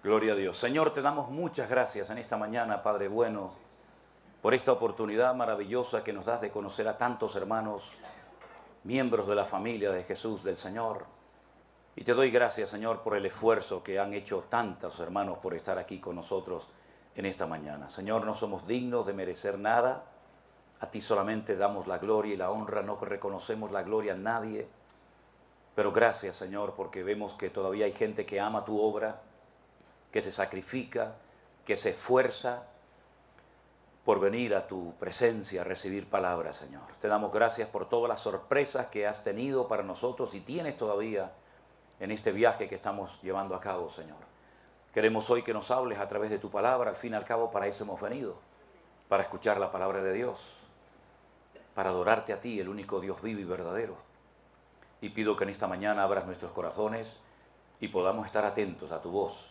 Gloria a Dios. Señor, te damos muchas gracias en esta mañana, Padre bueno, por esta oportunidad maravillosa que nos das de conocer a tantos hermanos, miembros de la familia de Jesús, del Señor. Y te doy gracias, Señor, por el esfuerzo que han hecho tantos hermanos por estar aquí con nosotros en esta mañana. Señor, no somos dignos de merecer nada. A ti solamente damos la gloria y la honra, no reconocemos la gloria a nadie. Pero gracias, Señor, porque vemos que todavía hay gente que ama tu obra, que se sacrifica, que se esfuerza por venir a tu presencia a recibir palabras, Señor. Te damos gracias por todas las sorpresas que has tenido para nosotros y tienes todavía en este viaje que estamos llevando a cabo, Señor. Queremos hoy que nos hables a través de tu palabra. Al fin y al cabo, para eso hemos venido, para escuchar la palabra de Dios, para adorarte a ti, el único Dios vivo y verdadero. Y pido que en esta mañana abras nuestros corazones y podamos estar atentos a tu voz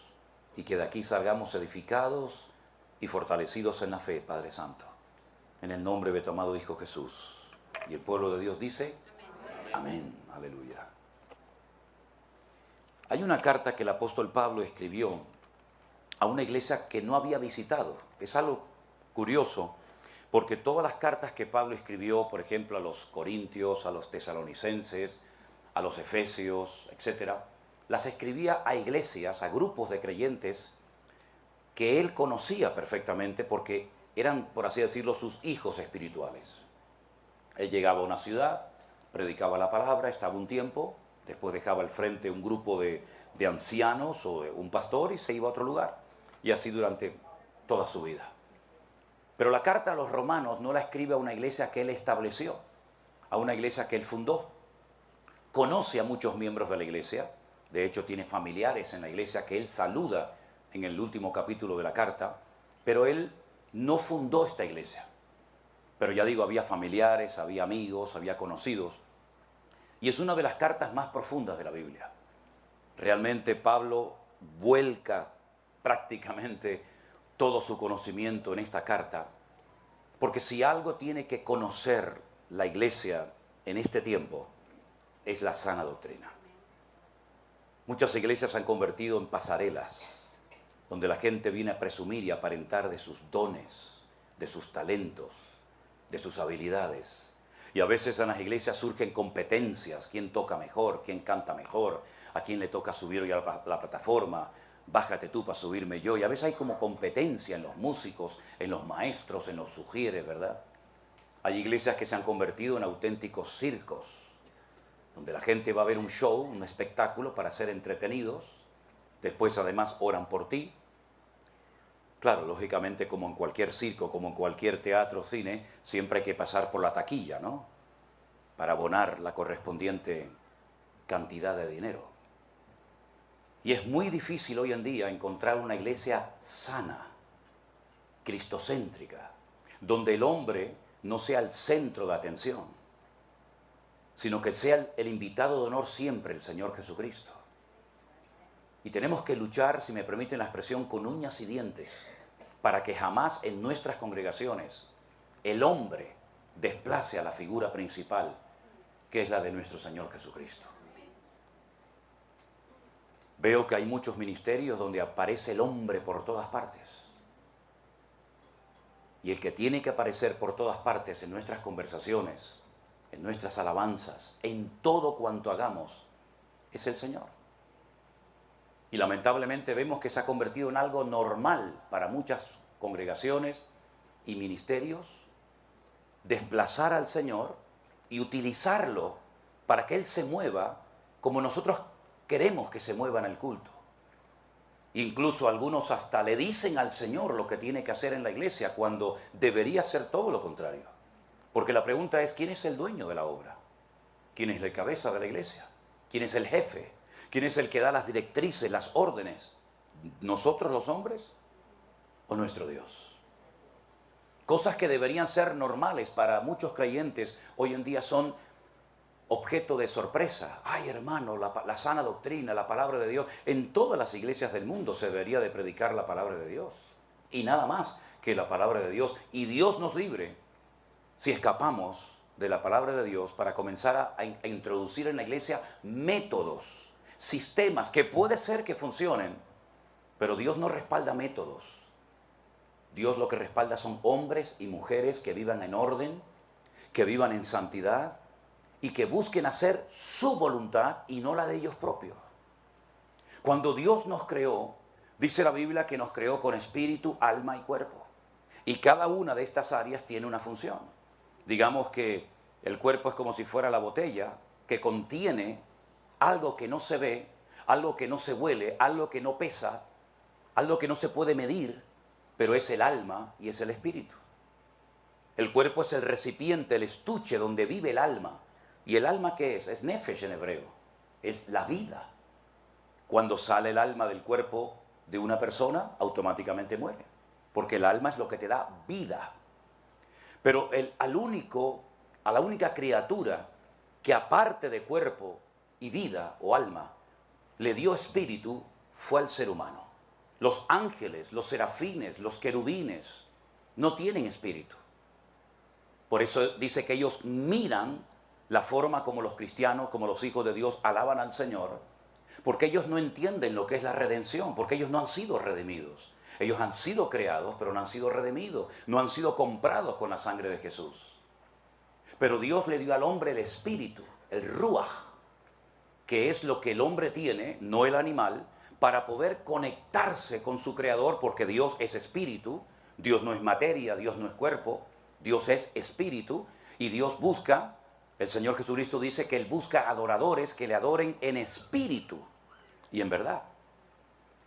y que de aquí salgamos edificados y fortalecidos en la fe, Padre Santo. En el nombre de tu amado Hijo Jesús. Y el pueblo de Dios dice, amén. Aleluya. Hay una carta que el apóstol Pablo escribió a una iglesia que no había visitado. Es algo curioso, porque todas las cartas que Pablo escribió, por ejemplo, a los corintios, a los tesalonicenses, a los efesios, etc., las escribía a iglesias, a grupos de creyentes que él conocía perfectamente porque eran, por así decirlo, sus hijos espirituales. Él llegaba a una ciudad, predicaba la palabra, estaba un tiempo, después dejaba al frente un grupo de ancianos o un pastor y se iba a otro lugar. Y así durante toda su vida. Pero la carta a los romanos no la escribe a una iglesia que él estableció, a una iglesia que él fundó. Conoce a muchos miembros de la iglesia, de hecho tiene familiares en la iglesia que él saluda en el último capítulo de la carta, pero él no fundó esta iglesia. Pero ya digo, había familiares, había amigos, había conocidos. Y es una de las cartas más profundas de la Biblia. Realmente Pablo vuelca prácticamente todo su conocimiento en esta carta, porque si algo tiene que conocer la iglesia en este tiempo, es la sana doctrina. Muchas iglesias se han convertido en pasarelas, donde la gente viene a presumir y aparentar de sus dones, de sus talentos, de sus habilidades. Y a veces en las iglesias surgen competencias, quién toca mejor, quién canta mejor, a quién le toca subir hoy a la plataforma, bájate tú para subirme yo. Y a veces hay como competencia en los músicos, en los maestros, en los sugieres, ¿verdad? Hay iglesias que se han convertido en auténticos circos, donde la gente va a ver un show, un espectáculo para ser entretenidos. Después además oran por ti. Claro, lógicamente como en cualquier circo, como en cualquier teatro, cine, siempre hay que pasar por la taquilla, ¿no? Para abonar la correspondiente cantidad de dinero. Y es muy difícil hoy en día encontrar una iglesia sana, cristocéntrica, donde el hombre no sea el centro de atención, sino que sea el invitado de honor siempre el Señor Jesucristo. Y tenemos que luchar, si me permiten la expresión, con uñas y dientes, para que jamás en nuestras congregaciones el hombre desplace a la figura principal, que es la de nuestro Señor Jesucristo. Veo que hay muchos ministerios donde aparece el hombre por todas partes. Y el que tiene que aparecer por todas partes en nuestras conversaciones, en nuestras alabanzas, en todo cuanto hagamos, es el Señor. Y lamentablemente vemos que se ha convertido en algo normal para muchas congregaciones y ministerios, desplazar al Señor y utilizarlo para que Él se mueva como nosotros queremos que se mueva en el culto. Incluso algunos hasta le dicen al Señor lo que tiene que hacer en la iglesia, cuando debería ser todo lo contrario. Porque la pregunta es, ¿quién es el dueño de la obra? ¿Quién es la cabeza de la iglesia? ¿Quién es el jefe? ¿Quién es el que da las directrices, las órdenes? ¿Nosotros los hombres o nuestro Dios? Cosas que deberían ser normales para muchos creyentes hoy en día son objeto de sorpresa. Ay, hermano, la sana doctrina, la palabra de Dios. En todas las iglesias del mundo se debería de predicar la palabra de Dios. Y nada más que la palabra de Dios. Y Dios nos libre si escapamos de la palabra de Dios para comenzar a introducir en la iglesia métodos, sistemas que puede ser que funcionen, Pero Dios no respalda métodos. Dios lo que respalda son hombres y mujeres que vivan en orden, que vivan en santidad y que busquen hacer su voluntad y no la de ellos propios. Cuando Dios nos creó, dice la Biblia que nos creó con espíritu, alma y cuerpo. Y cada una de estas áreas tiene una función. Digamos que el cuerpo es como si fuera la botella que contiene algo que no se ve, algo que no se huele, algo que no pesa, algo que no se puede medir, pero es el alma y es el espíritu. El cuerpo es el recipiente, el estuche donde vive el alma. ¿Y el alma qué es? Es nefesh en hebreo. Es la vida. Cuando sale el alma del cuerpo de una persona, automáticamente muere. Porque el alma es lo que te da vida. Pero a la única criatura que aparte de cuerpo y vida o alma, le dio espíritu, fue al ser humano. Los ángeles, los serafines, los querubines, no tienen espíritu. Por eso dice que ellos miran la forma como los cristianos, como los hijos de Dios alaban al Señor, porque ellos no entienden lo que es la redención, porque ellos no han sido redimidos. Ellos han sido creados, pero no han sido redimidos, no han sido comprados con la sangre de Jesús. Pero Dios le dio al hombre el espíritu, el ruaj, que es lo que el hombre tiene, no el animal, para poder conectarse con su creador, porque Dios es espíritu, Dios no es materia, Dios no es cuerpo, Dios es espíritu, y Dios busca, el Señor Jesucristo dice que Él busca adoradores que le adoren en espíritu y en verdad.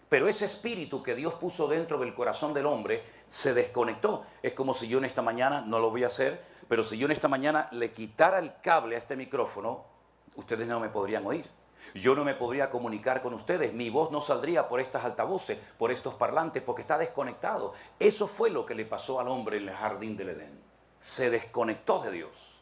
Pero ese espíritu que Dios puso dentro del corazón del hombre se desconectó. Es como si yo en esta mañana, no lo voy a hacer, pero si yo en esta mañana le quitara el cable a este micrófono, ustedes no me podrían oír. Yo no me podría comunicar con ustedes, mi voz no saldría por estas altavoces, por estos parlantes, porque está desconectado. Eso fue lo que le pasó al hombre en el jardín del Edén. Se desconectó de Dios.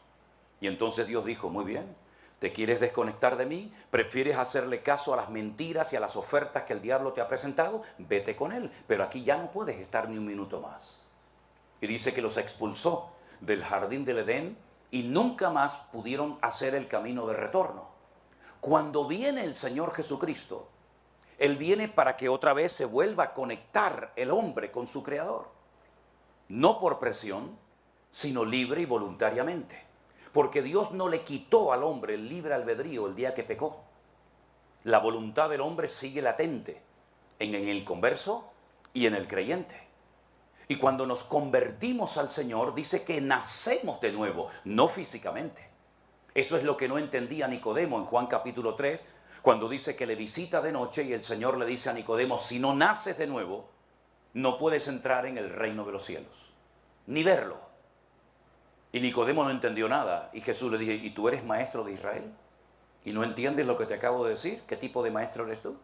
Y entonces Dios dijo, muy bien, ¿te quieres desconectar de mí? ¿Prefieres hacerle caso a las mentiras y a las ofertas que el diablo te ha presentado? Vete con él, pero aquí ya no puedes estar ni un minuto más. Y dice que los expulsó del jardín del Edén y nunca más pudieron hacer el camino de retorno. Cuando viene el Señor Jesucristo, Él viene para que otra vez se vuelva a conectar el hombre con su Creador. No por presión, sino libre y voluntariamente. Porque Dios no le quitó al hombre el libre albedrío el día que pecó. La voluntad del hombre sigue latente en el converso y en el creyente. Y cuando nos convertimos al Señor, dice que nacemos de nuevo, no físicamente. Eso es lo que no entendía Nicodemo en Juan capítulo 3, cuando dice que le visita de noche y el Señor le dice a Nicodemo, si no naces de nuevo, no puedes entrar en el reino de los cielos, ni verlo. Y Nicodemo no entendió nada y Jesús le dijo, ¿y tú eres maestro de Israel? ¿Y no entiendes lo que te acabo de decir? ¿Qué tipo de maestro eres tú?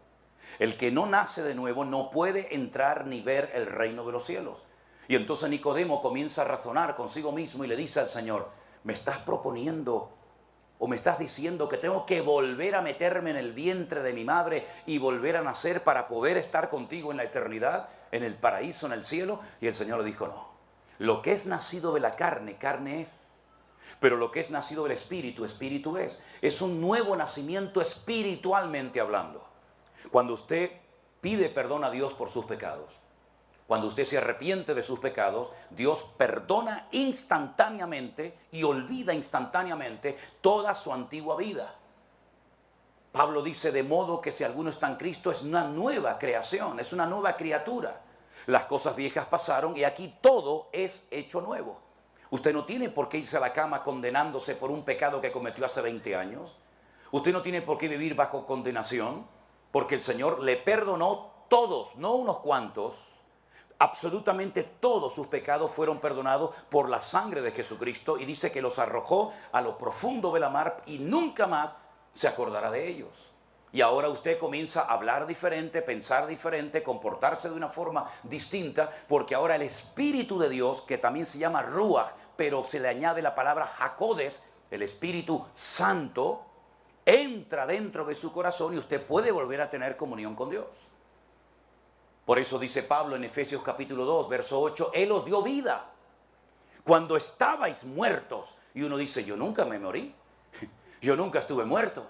El que no nace de nuevo no puede entrar ni ver el reino de los cielos. Y entonces Nicodemo comienza a razonar consigo mismo y le dice al Señor, ¿me estás proponiendo o me estás diciendo que tengo que volver a meterme en el vientre de mi madre y volver a nacer para poder estar contigo en la eternidad, en el paraíso, en el cielo? Y el Señor le dijo, no. Lo que es nacido de la carne, carne es. Pero lo que es nacido del espíritu, espíritu es. Es un nuevo nacimiento espiritualmente hablando. Cuando usted pide perdón a Dios por sus pecados, cuando usted se arrepiente de sus pecados, Dios perdona instantáneamente y olvida instantáneamente toda su antigua vida. Pablo dice, de modo que si alguno está en Cristo es una nueva creación, es una nueva criatura. Las cosas viejas pasaron y aquí todo es hecho nuevo. Usted no tiene por qué irse a la cama condenándose por un pecado que cometió hace 20 años. Usted no tiene por qué vivir bajo condenación, porque el Señor le perdonó todos, no unos cuantos. Absolutamente todos sus pecados fueron perdonados por la sangre de Jesucristo y dice que los arrojó a lo profundo de la mar y nunca más se acordará de ellos. Y ahora usted comienza a hablar diferente, pensar diferente, comportarse de una forma distinta, porque ahora el Espíritu de Dios, que también se llama Ruach, pero se le añade la palabra Hakodes, el Espíritu Santo, entra dentro de su corazón y usted puede volver a tener comunión con Dios. Por eso dice Pablo en Efesios capítulo 2, verso 8, Él os dio vida cuando estabais muertos. Y uno dice, yo nunca me morí, yo nunca estuve muerto.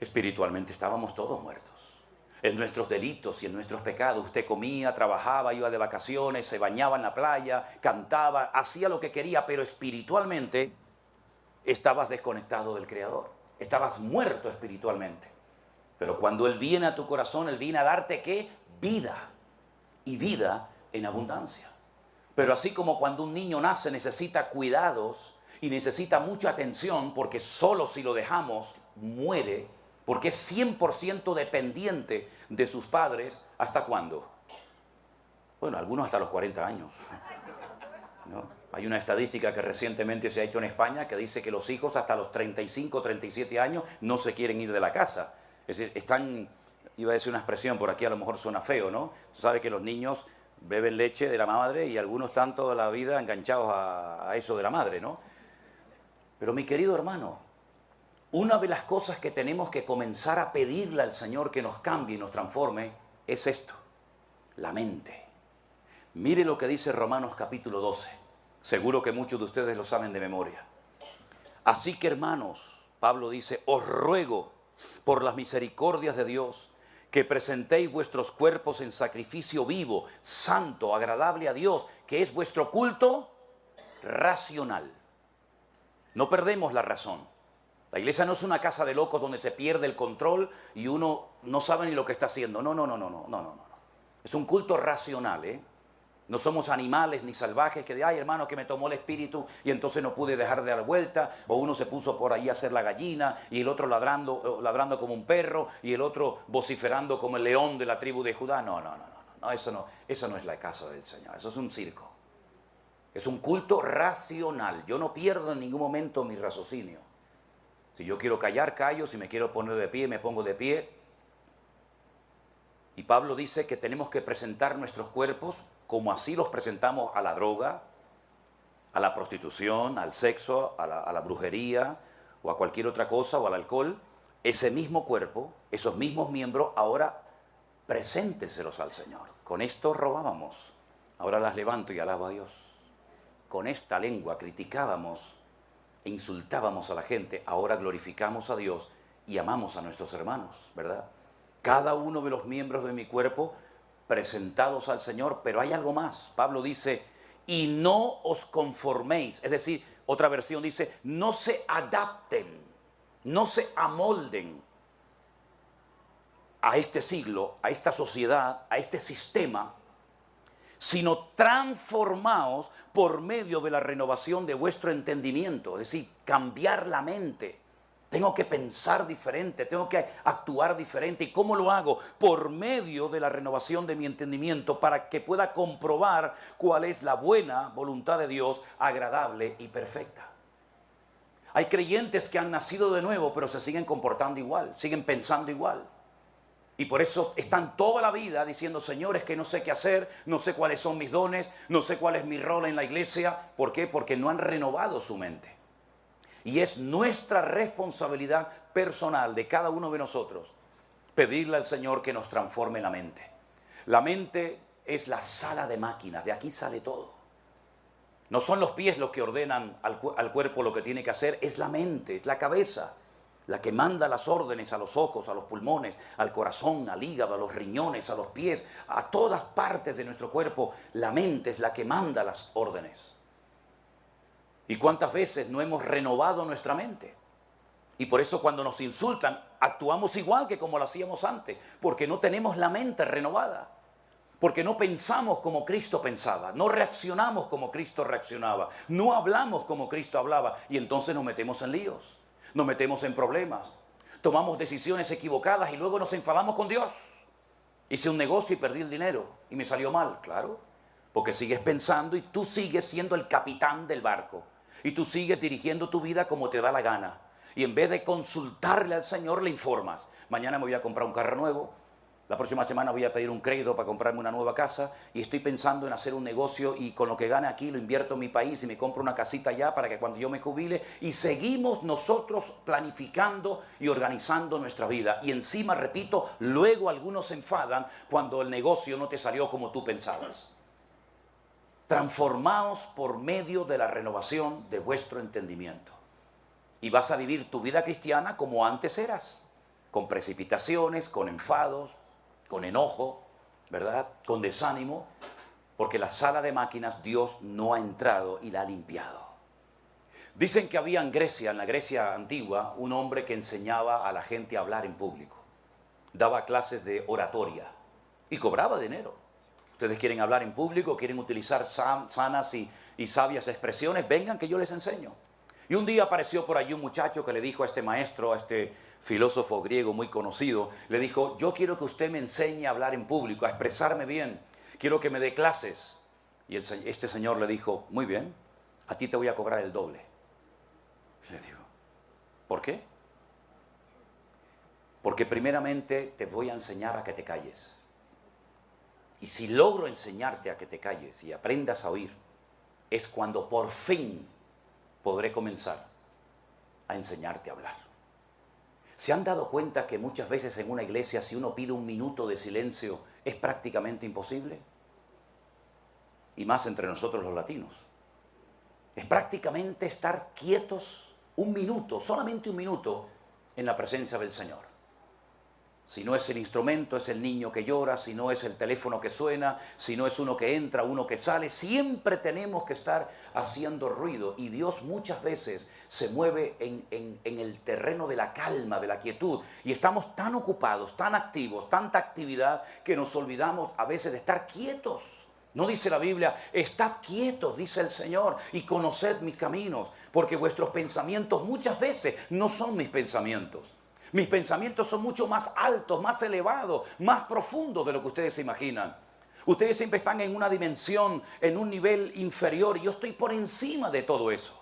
Espiritualmente estábamos todos muertos. en nuestros delitos y en nuestros pecados. Usted comía, trabajaba, iba de vacaciones, se bañaba en la playa, cantaba, hacía lo que quería, pero espiritualmente estabas desconectado del Creador. Estabas muerto espiritualmente. Pero cuando Él viene a tu corazón, Él viene a darte, ¿qué? Vida. Y vida en abundancia. Pero así como cuando un niño nace necesita cuidados y necesita mucha atención, porque solo si lo dejamos muere, porque es 100% dependiente de sus padres, ¿hasta cuándo? Bueno, algunos hasta los 40 años. ¿No? Hay una estadística que recientemente se ha hecho en España que dice que los hijos hasta los 35, 37 años no se quieren ir de la casa. Es decir, están, iba a decir una expresión, por aquí a lo mejor suena feo, ¿no? Tú sabes que los niños beben leche de la madre y algunos están toda la vida enganchados a eso de la madre, ¿no? Pero mi querido hermano, una de las cosas que tenemos que comenzar a pedirle al Señor que nos cambie y nos transforme es esto, la mente. Mire lo que dice Romanos capítulo 12. Seguro que muchos de ustedes lo saben de memoria. Así que hermanos, Pablo dice, os ruego por las misericordias de Dios que presentéis vuestros cuerpos en sacrificio vivo, santo, agradable a Dios, que es vuestro culto racional. No perdemos la razón. La iglesia no es una casa de locos donde se pierde el control y uno no sabe ni lo que está haciendo. No. Es un culto racional, ¿eh? No somos animales ni salvajes que de, ay hermano, que me tomó el espíritu y entonces no pude dejar de dar vuelta, o uno se puso por ahí a hacer la gallina y el otro ladrando como un perro y el otro vociferando como el león de la tribu de Judá. No, eso no es la casa del Señor, eso es un circo. Es un culto racional. Yo no pierdo en ningún momento mi raciocinio. Si yo quiero callar, callo, si me quiero poner de pie, me pongo de pie. Y Pablo dice que tenemos que presentar nuestros cuerpos como así los presentamos a la droga, a la prostitución, al sexo, a la brujería o a cualquier otra cosa o al alcohol. Ese mismo cuerpo, esos mismos miembros, ahora presénteselos al Señor. Con esto robábamos, ahora las levanto y alabo a Dios. Con esta lengua criticábamos e insultábamos a la gente, ahora glorificamos a Dios y amamos a nuestros hermanos, ¿verdad? Cada uno de los miembros de mi cuerpo presentados al Señor, pero hay algo más. Pablo dice, y no os conforméis, es decir, otra versión dice, no se adapten, no se amolden a este siglo, a esta sociedad, a este sistema, sino transformaos por medio de la renovación de vuestro entendimiento, es decir, cambiar la mente. Tengo que pensar diferente, tengo que actuar diferente. ¿Y cómo lo hago? Por medio de la renovación de mi entendimiento para que pueda comprobar cuál es la buena voluntad de Dios, agradable y perfecta. Hay creyentes que han nacido de nuevo, pero se siguen comportando igual, siguen pensando igual. Y por eso están toda la vida diciendo, Señor, es que no sé qué hacer, no sé cuáles son mis dones, no sé cuál es mi rol en la iglesia. ¿Por qué? Porque no han renovado su mente. Y es nuestra responsabilidad personal de cada uno de nosotros pedirle al Señor que nos transforme la mente. La mente es la sala de máquinas, de aquí sale todo. No son los pies los que ordenan al cuerpo lo que tiene que hacer, es la mente, es la cabeza, la que manda las órdenes a los ojos, a los pulmones, al corazón, al hígado, a los riñones, a los pies, a todas partes de nuestro cuerpo. La mente es la que manda las órdenes. ¿Y cuántas veces no hemos renovado nuestra mente? Y por eso cuando nos insultan, actuamos igual que como lo hacíamos antes, porque no tenemos la mente renovada, porque no pensamos como Cristo pensaba, no reaccionamos como Cristo reaccionaba, no hablamos como Cristo hablaba, y entonces nos metemos en líos, nos metemos en problemas, tomamos decisiones equivocadas y luego nos enfadamos con Dios. Hice un negocio y perdí el dinero y me salió mal, claro, porque sigues pensando y tú sigues siendo el capitán del barco. Y tú sigues dirigiendo tu vida como te da la gana. Y en vez de consultarle al Señor, le informas. Mañana me voy a comprar un carro nuevo. La próxima semana voy a pedir un crédito para comprarme una nueva casa. Y estoy pensando en hacer un negocio y con lo que gane aquí lo invierto en mi país y me compro una casita allá para que cuando yo me jubile. Y seguimos nosotros planificando y organizando nuestra vida. Y encima, repito, luego algunos se enfadan cuando el negocio no te salió como tú pensabas. Transformaos por medio de la renovación de vuestro entendimiento. Y vas a vivir tu vida cristiana como antes eras, con precipitaciones, con enfados, con enojo, ¿verdad? Con desánimo, porque la sala de máquinas Dios no ha entrado y la ha limpiado. Dicen que había en Grecia, en la Grecia antigua, un hombre que enseñaba a la gente a hablar en público. Daba clases de oratoria y cobraba dinero. Ustedes quieren hablar en público, quieren utilizar sanas y sabias expresiones, vengan que yo les enseño. Y un día apareció por allí un muchacho que le dijo a este maestro, a este filósofo griego muy conocido, le dijo, yo quiero que usted me enseñe a hablar en público, a expresarme bien, quiero que me dé clases. Y este señor le dijo, muy bien, a ti te voy a cobrar el doble. Le digo, ¿por qué? Porque primeramente te voy a enseñar a que te calles. Y si logro enseñarte a que te calles y aprendas a oír, es cuando por fin podré comenzar a enseñarte a hablar. ¿Se han dado cuenta que muchas veces en una iglesia si uno pide un minuto de silencio es prácticamente imposible? Y más entre nosotros los latinos. Es prácticamente estar quietos un minuto, solamente un minuto, en la presencia del Señor. Si no es el instrumento, es el niño que llora, si no es el teléfono que suena, si no es uno que entra, uno que sale, siempre tenemos que estar haciendo ruido. Y Dios muchas veces se mueve en el terreno de la calma, de la quietud. Y estamos tan ocupados, tan activos, tanta actividad, que nos olvidamos a veces de estar quietos. No dice la Biblia, estad quietos, dice el Señor, y conoced mis caminos, porque vuestros pensamientos muchas veces no son mis pensamientos. Mis pensamientos son mucho más altos, más elevados, más profundos de lo que ustedes se imaginan. Ustedes siempre están en una dimensión, en un nivel inferior, y yo estoy por encima de todo eso.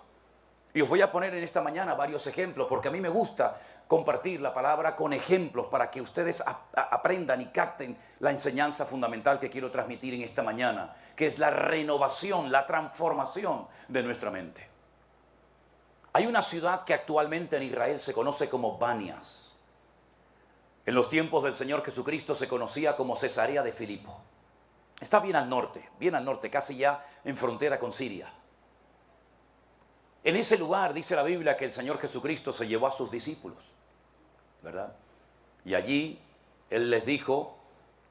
Y os voy a poner en esta mañana varios ejemplos, porque a mí me gusta compartir la palabra con ejemplos para que ustedes aprendan y capten la enseñanza fundamental que quiero transmitir en esta mañana, que es la renovación, la transformación de nuestra mente. Hay una ciudad que actualmente en Israel se conoce como Banias. En los tiempos del Señor Jesucristo se conocía como Cesarea de Filipo. Está bien al norte, casi ya en frontera con Siria. En ese lugar dice la Biblia que el Señor Jesucristo se llevó a sus discípulos, ¿verdad? Y allí Él les dijo,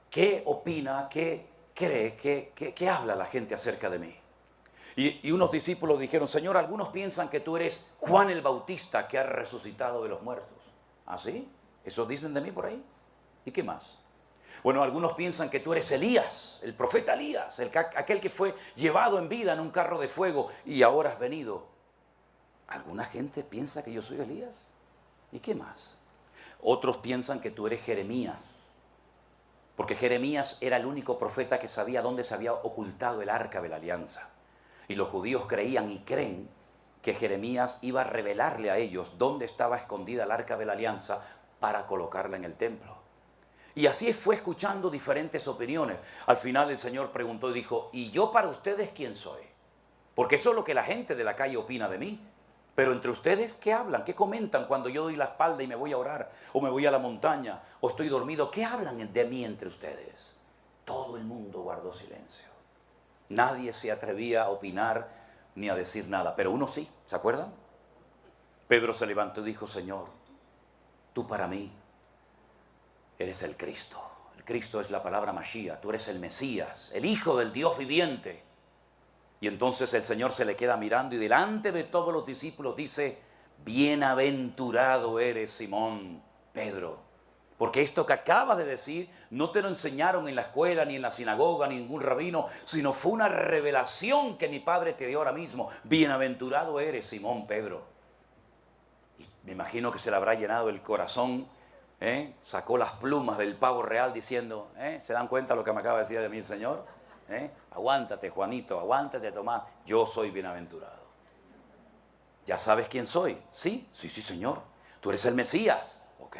¿qué opina, qué cree, qué habla la gente acerca de mí? Y unos discípulos dijeron, Señor, algunos piensan que tú eres Juan el Bautista que ha resucitado de los muertos. ¿Ah, sí? ¿Eso dicen de mí por ahí? ¿Y qué más? Bueno, algunos piensan que tú eres Elías, el profeta Elías, aquel que fue llevado en vida en un carro de fuego y ahora has venido. ¿Alguna gente piensa que yo soy Elías? ¿Y qué más? Otros piensan que tú eres Jeremías, porque Jeremías era el único profeta que sabía dónde se había ocultado el arca de la alianza. Y los judíos creían y creen que Jeremías iba a revelarle a ellos dónde estaba escondida el arca de la alianza para colocarla en el templo. Y así fue escuchando diferentes opiniones. Al final el Señor preguntó y dijo, ¿y yo para ustedes quién soy? Porque eso es lo que la gente de la calle opina de mí. Pero entre ustedes, ¿qué hablan? ¿Qué comentan cuando yo doy la espalda y me voy a orar? ¿O me voy a la montaña? ¿O estoy dormido? ¿Qué hablan de mí entre ustedes? Todo el mundo guardó silencio. Nadie se atrevía a opinar ni a decir nada, pero uno sí, ¿se acuerdan? Pedro se levantó y dijo, Señor, tú para mí eres el Cristo. El Cristo es la palabra Mashiach, tú eres el Mesías, el Hijo del Dios viviente. Y entonces el Señor se le queda mirando y delante de todos los discípulos dice, bienaventurado eres Simón, Pedro. Porque esto que acabas de decir no te lo enseñaron en la escuela, ni en la sinagoga, ni ningún rabino, sino fue una revelación que mi Padre te dio ahora mismo. Bienaventurado eres, Simón Pedro. Y me imagino que se le habrá llenado el corazón, sacó las plumas del pavo real diciendo, ¿se dan cuenta lo que me acaba de decir de mí el Señor? Aguántate, Juanito, aguántate, Tomás, yo soy bienaventurado. ¿Ya sabes quién soy? Sí, Señor. Tú eres el Mesías, ¿ok?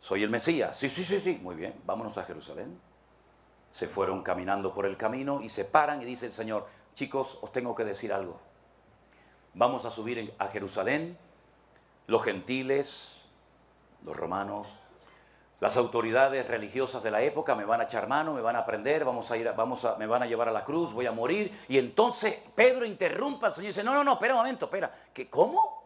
Soy el Mesías. Sí. Muy bien, vámonos a Jerusalén. Se fueron caminando por el camino y se paran y dice el Señor, chicos, os tengo que decir algo. Vamos a subir a Jerusalén, los gentiles, los romanos, las autoridades religiosas de la época me van a echar mano, me van a prender, me van a llevar a la cruz, voy a morir. Y entonces Pedro interrumpe al Señor y dice, no, espera un momento, espera. ¿Cómo?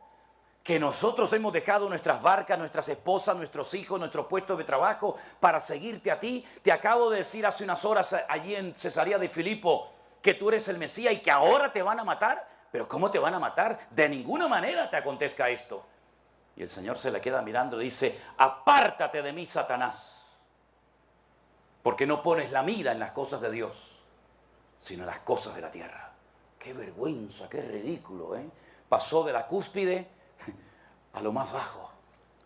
que nosotros hemos dejado nuestras barcas, nuestras esposas, nuestros hijos, nuestros puestos de trabajo para seguirte a ti. Te acabo de decir hace unas horas allí en Cesarea de Filipo que tú eres el Mesías y que ahora te van a matar. Pero ¿cómo te van a matar? De ninguna manera te acontezca esto. Y el Señor se le queda mirando y dice, apártate de mí, Satanás, porque no pones la mira en las cosas de Dios, sino en las cosas de la tierra. Qué vergüenza, qué ridículo, ¿eh? Pasó de la cúspide a lo más bajo.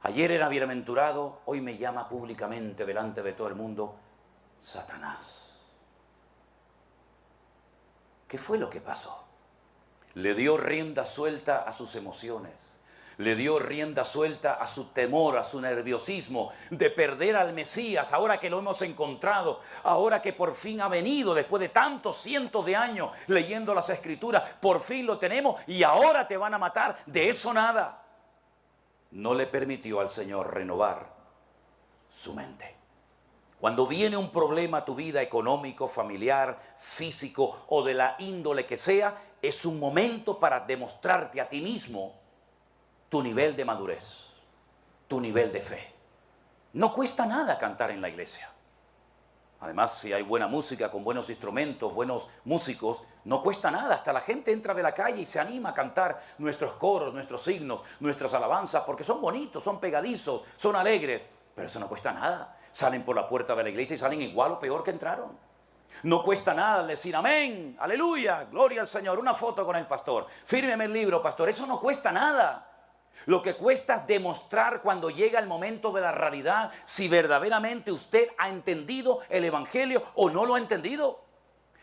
Ayer era bienaventurado, hoy me llama públicamente delante de todo el mundo Satanás. ¿Qué fue lo que pasó? Le dio rienda suelta a sus emociones. Le dio rienda suelta a su temor, a su nerviosismo de perder al Mesías, ahora que lo hemos encontrado, ahora que por fin ha venido, después de tantos cientos de años leyendo las Escrituras, por fin lo tenemos y ahora te van a matar. De eso nada. No le permitió al Señor renovar su mente. Cuando viene un problema a tu vida económico, familiar, físico o de la índole que sea, es un momento para demostrarte a ti mismo tu nivel de madurez, tu nivel de fe. No cuesta nada cantar en la iglesia. Además, si hay buena música, con buenos instrumentos, buenos músicos, no cuesta nada. Hasta la gente entra de la calle y se anima a cantar nuestros coros, nuestros himnos, nuestras alabanzas, porque son bonitos, son pegadizos, son alegres. Pero eso no cuesta nada. Salen por la puerta de la iglesia y salen igual o peor que entraron. No cuesta nada decir amén, aleluya, gloria al Señor, una foto con el pastor, fírmeme el libro, pastor. Eso no cuesta nada. Lo que cuesta es demostrar cuando llega el momento de la realidad si verdaderamente usted ha entendido el Evangelio o no lo ha entendido.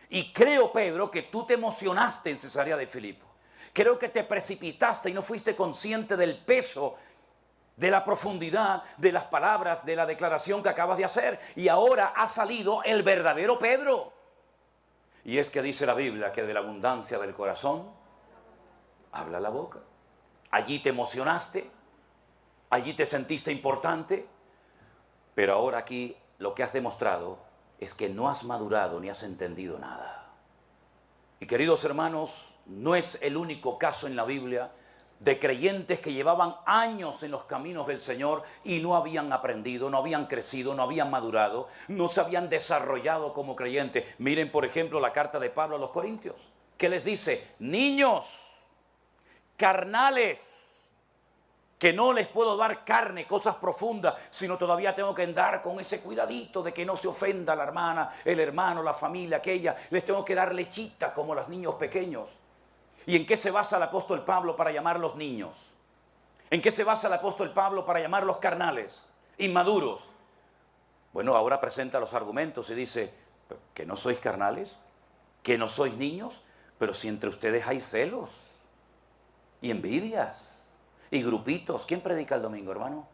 Y creo, Pedro, que tú te emocionaste en Cesarea de Filipo. Creo que te precipitaste y no fuiste consciente del peso, de la profundidad de las palabras, de la declaración que acabas de hacer. Y ahora ha salido el verdadero Pedro. Y es que dice la Biblia que de la abundancia del corazón habla la boca. Allí te emocionaste, allí te sentiste importante, pero ahora aquí lo que has demostrado es que no has madurado ni has entendido nada. Y queridos hermanos, no es el único caso en la Biblia de creyentes que llevaban años en los caminos del Señor y no habían aprendido, no habían crecido, no habían madurado, no se habían desarrollado como creyentes. Miren, por ejemplo, la carta de Pablo a los Corintios, que les dice, niños carnales, que no les puedo dar carne, cosas profundas, sino todavía tengo que andar con ese cuidadito de que no se ofenda la hermana, el hermano, la familia, aquella. Les tengo que dar lechita como los niños pequeños. ¿Y en qué se basa el apóstol Pablo para llamarlos niños? ¿En qué se basa el apóstol Pablo para llamarlos carnales, inmaduros? Bueno, ahora presenta los argumentos y dice, ¿que no sois carnales? ¿Que no sois niños? Pero si entre ustedes hay celos y envidias y grupitos. ¿Quién predica el domingo, hermano?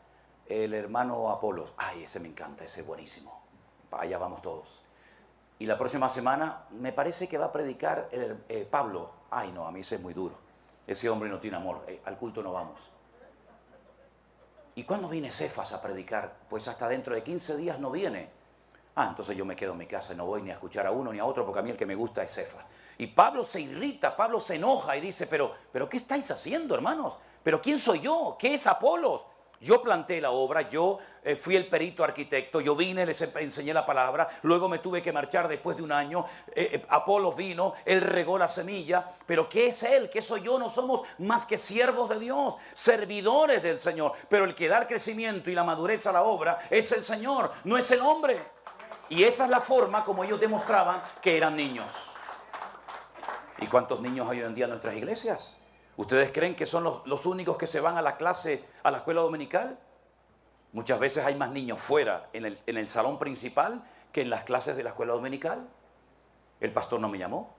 El hermano Apolos. Ay, ese me encanta, ese es buenísimo. Allá vamos todos. Y la próxima semana me parece que va a predicar Pablo. Ay, no, a mí ese es muy duro. Ese hombre no tiene amor. Al culto no vamos. ¿Y cuándo viene Cefas a predicar? Pues hasta dentro de 15 días no viene. Ah, entonces yo me quedo en mi casa y no voy ni a escuchar a uno ni a otro, porque a mí el que me gusta es Cefas. Y Pablo se irrita, Pablo se enoja y dice, pero ¿qué estáis haciendo, hermanos? ¿Pero quién soy yo? ¿Qué es Apolos? Yo planté la obra, yo fui el perito arquitecto, yo vine, les enseñé la palabra, luego me tuve que marchar después de un año, Apolos vino, él regó la semilla, pero ¿qué es él? ¿Qué soy yo? No somos más que siervos de Dios, servidores del Señor, pero el que da el crecimiento y la madurez a la obra es el Señor, no es el hombre. Y esa es la forma como ellos demostraban que eran niños. ¿Y cuántos niños hay hoy en día en nuestras iglesias? ¿Ustedes creen que son los únicos que se van a la clase, a la escuela dominical? Muchas veces hay más niños fuera, en el salón principal, que en las clases de la escuela dominical. El pastor no me llamó.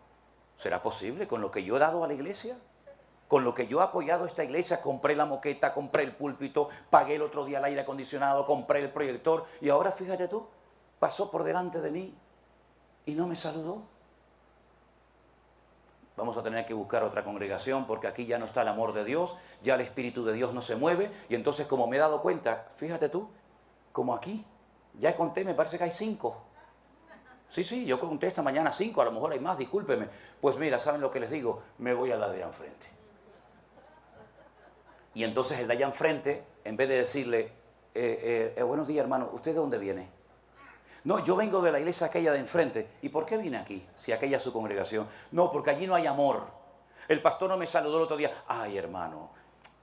¿Será posible con lo que yo he dado a la iglesia? Con lo que yo he apoyado a esta iglesia, compré la moqueta, compré el púlpito, pagué el otro día el aire acondicionado, compré el proyector. Y ahora, fíjate tú, pasó por delante de mí y no me saludó. Vamos a tener que buscar otra congregación porque aquí ya no está el amor de Dios, ya el Espíritu de Dios no se mueve. Y entonces, como me he dado cuenta, fíjate tú, como aquí, ya conté, me parece que hay 5. Sí, yo conté esta mañana 5, a lo mejor hay más, discúlpeme. Pues mira, ¿saben lo que les digo? Me voy a la de enfrente. Y entonces el de allá enfrente, en vez de decirle, buenos días hermano, ¿usted de dónde viene? No, yo vengo de la iglesia aquella de enfrente. ¿Y por qué vine aquí? Si aquella es su congregación. No, porque allí no hay amor. El pastor no me saludó el otro día. Ay, hermano,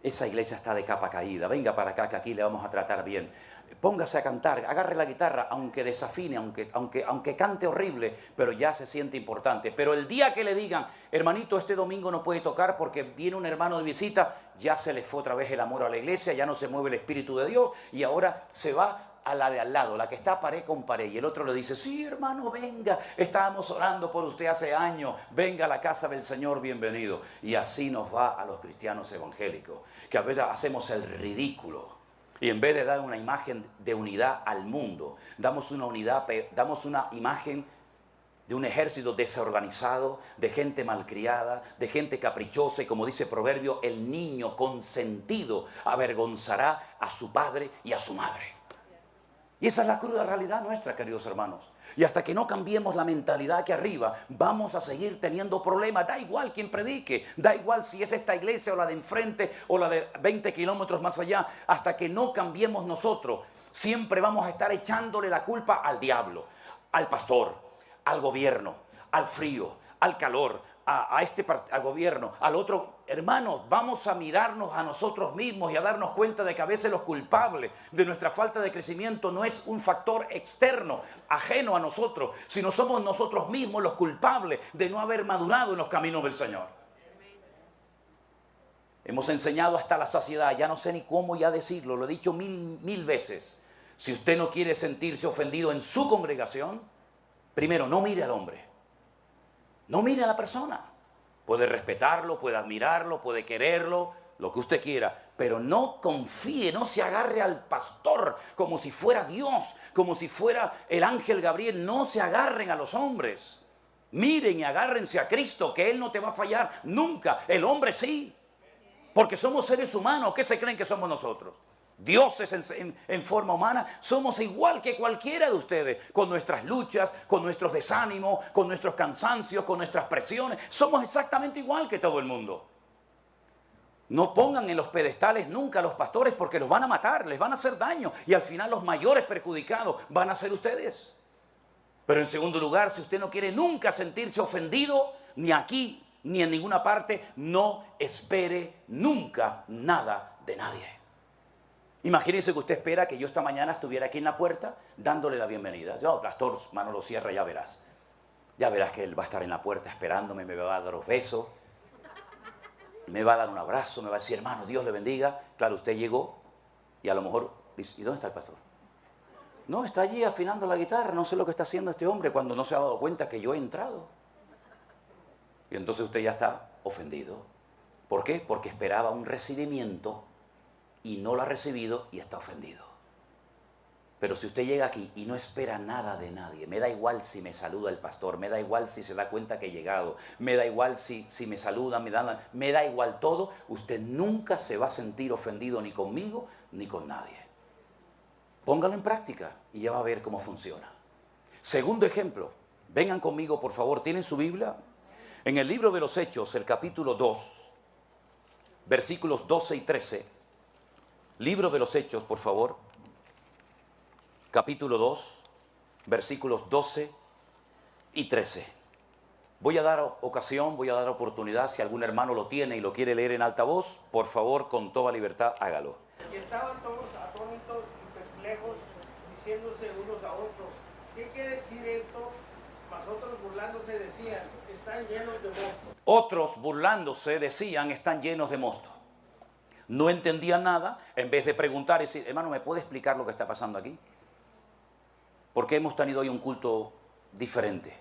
esa iglesia está de capa caída. Venga para acá que aquí le vamos a tratar bien. Póngase a cantar, agarre la guitarra, aunque desafine, aunque cante horrible, pero ya se siente importante. Pero el día que le digan, hermanito, este domingo no puede tocar porque viene un hermano de visita, ya se le fue otra vez el amor a la iglesia, ya no se mueve el Espíritu de Dios y ahora se va a la de al lado, la que está pared con pared. Y el otro le dice, sí, hermano, venga, estábamos orando por usted hace años, venga a la casa del Señor, bienvenido. Y así nos va a los cristianos evangélicos, que a veces hacemos el ridículo. Y en vez de dar una imagen de unidad al mundo, damos una imagen de un ejército desorganizado, de gente malcriada, de gente caprichosa, y como dice Proverbio, el niño consentido avergonzará a su padre y a su madre. Y esa es la cruda realidad nuestra, queridos hermanos. Y hasta que no cambiemos la mentalidad aquí arriba, vamos a seguir teniendo problemas. Da igual quien predique, da igual si es esta iglesia o la de enfrente o la de 20 kilómetros más allá. Hasta que no cambiemos nosotros, siempre vamos a estar echándole la culpa al diablo, al pastor, al gobierno, al frío, al calor, al gobierno, al otro. Hermanos, vamos a mirarnos a nosotros mismos y a darnos cuenta de que a veces los culpables de nuestra falta de crecimiento no es un factor externo, ajeno a nosotros, sino somos nosotros mismos los culpables de no haber madurado en los caminos del Señor. Hemos enseñado hasta la saciedad, ya no sé ni cómo ya decirlo, lo he dicho mil veces. Si usted no quiere sentirse ofendido en su congregación, primero no mire al hombre, no mire a la persona. Puede respetarlo, puede admirarlo, puede quererlo, lo que usted quiera, pero no confíe, no se agarre al pastor como si fuera Dios, como si fuera el ángel Gabriel. No se agarren a los hombres. Miren y agárrense a Cristo, que Él no te va a fallar nunca. El hombre sí, porque somos seres humanos. ¿Qué se creen que somos nosotros? Dioses en forma humana. Somos igual que cualquiera de ustedes, con nuestras luchas, con nuestros desánimos, con nuestros cansancios, con nuestras presiones. Somos exactamente igual que todo el mundo. No pongan en los pedestales nunca a los pastores, porque los van a matar, les van a hacer daño, y al final los mayores perjudicados van a ser ustedes. Pero en segundo lugar, si usted no quiere nunca sentirse ofendido, ni aquí ni en ninguna parte, no espere nunca nada de nadie. Imagínense que usted espera que yo esta mañana estuviera aquí en la puerta dándole la bienvenida. Yo, pastor, Manolo Sierra, ya verás. Ya verás que él va a estar en la puerta esperándome, me va a dar los besos, me va a dar un abrazo, me va a decir, hermano, Dios le bendiga. Claro, usted llegó y a lo mejor dice, ¿y dónde está el pastor? No, está allí afinando la guitarra, no sé lo que está haciendo este hombre cuando no se ha dado cuenta que yo he entrado. Y entonces usted ya está ofendido. ¿Por qué? Porque esperaba un recibimiento y no lo ha recibido y está ofendido. Pero si usted llega aquí y no espera nada de nadie, me da igual si me saluda el pastor, me da igual si se da cuenta que he llegado, me da igual si me saluda, me da igual todo, usted nunca se va a sentir ofendido ni conmigo ni con nadie. Póngalo en práctica y ya va a ver cómo funciona. Segundo ejemplo, vengan conmigo por favor, ¿tienen su Biblia? En el libro de los Hechos, el capítulo 2, versículos 12 y 13, libro de los Hechos, por favor, capítulo 2, versículos 12 y 13. Voy a dar ocasión, voy a dar oportunidad, si algún hermano lo tiene y lo quiere leer en alta voz, por favor, con toda libertad, hágalo. Y estaban todos atónitos y perplejos, diciéndose unos a otros, ¿qué quiere decir esto? Mas otros burlándose decían, están llenos de mosto. Otros burlándose decían, están llenos de mosto. No entendían nada, en vez de preguntar y decir, hermano, ¿me puede explicar lo que está pasando aquí? ¿Por qué hemos tenido hoy un culto diferente?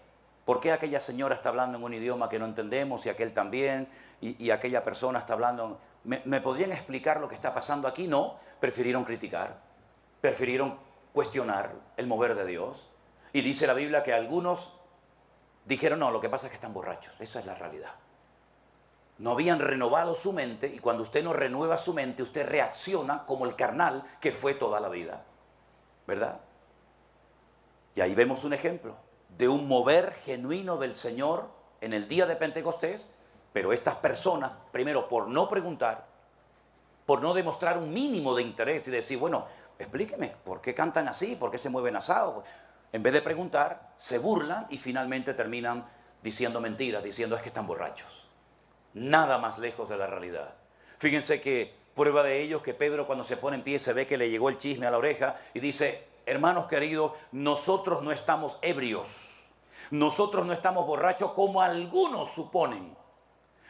¿Por qué aquella señora está hablando en un idioma que no entendemos y aquel también? Y aquella persona está hablando... ¿Me podrían explicar lo que está pasando aquí? No, prefirieron criticar, prefirieron cuestionar el mover de Dios. Y dice la Biblia que algunos dijeron, no, lo que pasa es que están borrachos. Esa es la realidad. No habían renovado su mente, y cuando usted no renueva su mente, usted reacciona como el carnal que fue toda la vida. ¿Verdad? Y ahí vemos un ejemplo de un mover genuino del Señor en el día de Pentecostés, pero estas personas, primero por no preguntar, por no demostrar un mínimo de interés y decir, bueno, explíqueme, ¿por qué cantan así? ¿Por qué se mueven asados? En vez de preguntar, se burlan y finalmente terminan diciendo mentiras, diciendo es que están borrachos. Nada más lejos de la realidad. Fíjense que prueba de ello que Pedro, cuando se pone en pie, se ve que le llegó el chisme a la oreja y dice, hermanos queridos, nosotros no estamos ebrios, nosotros no estamos borrachos como algunos suponen.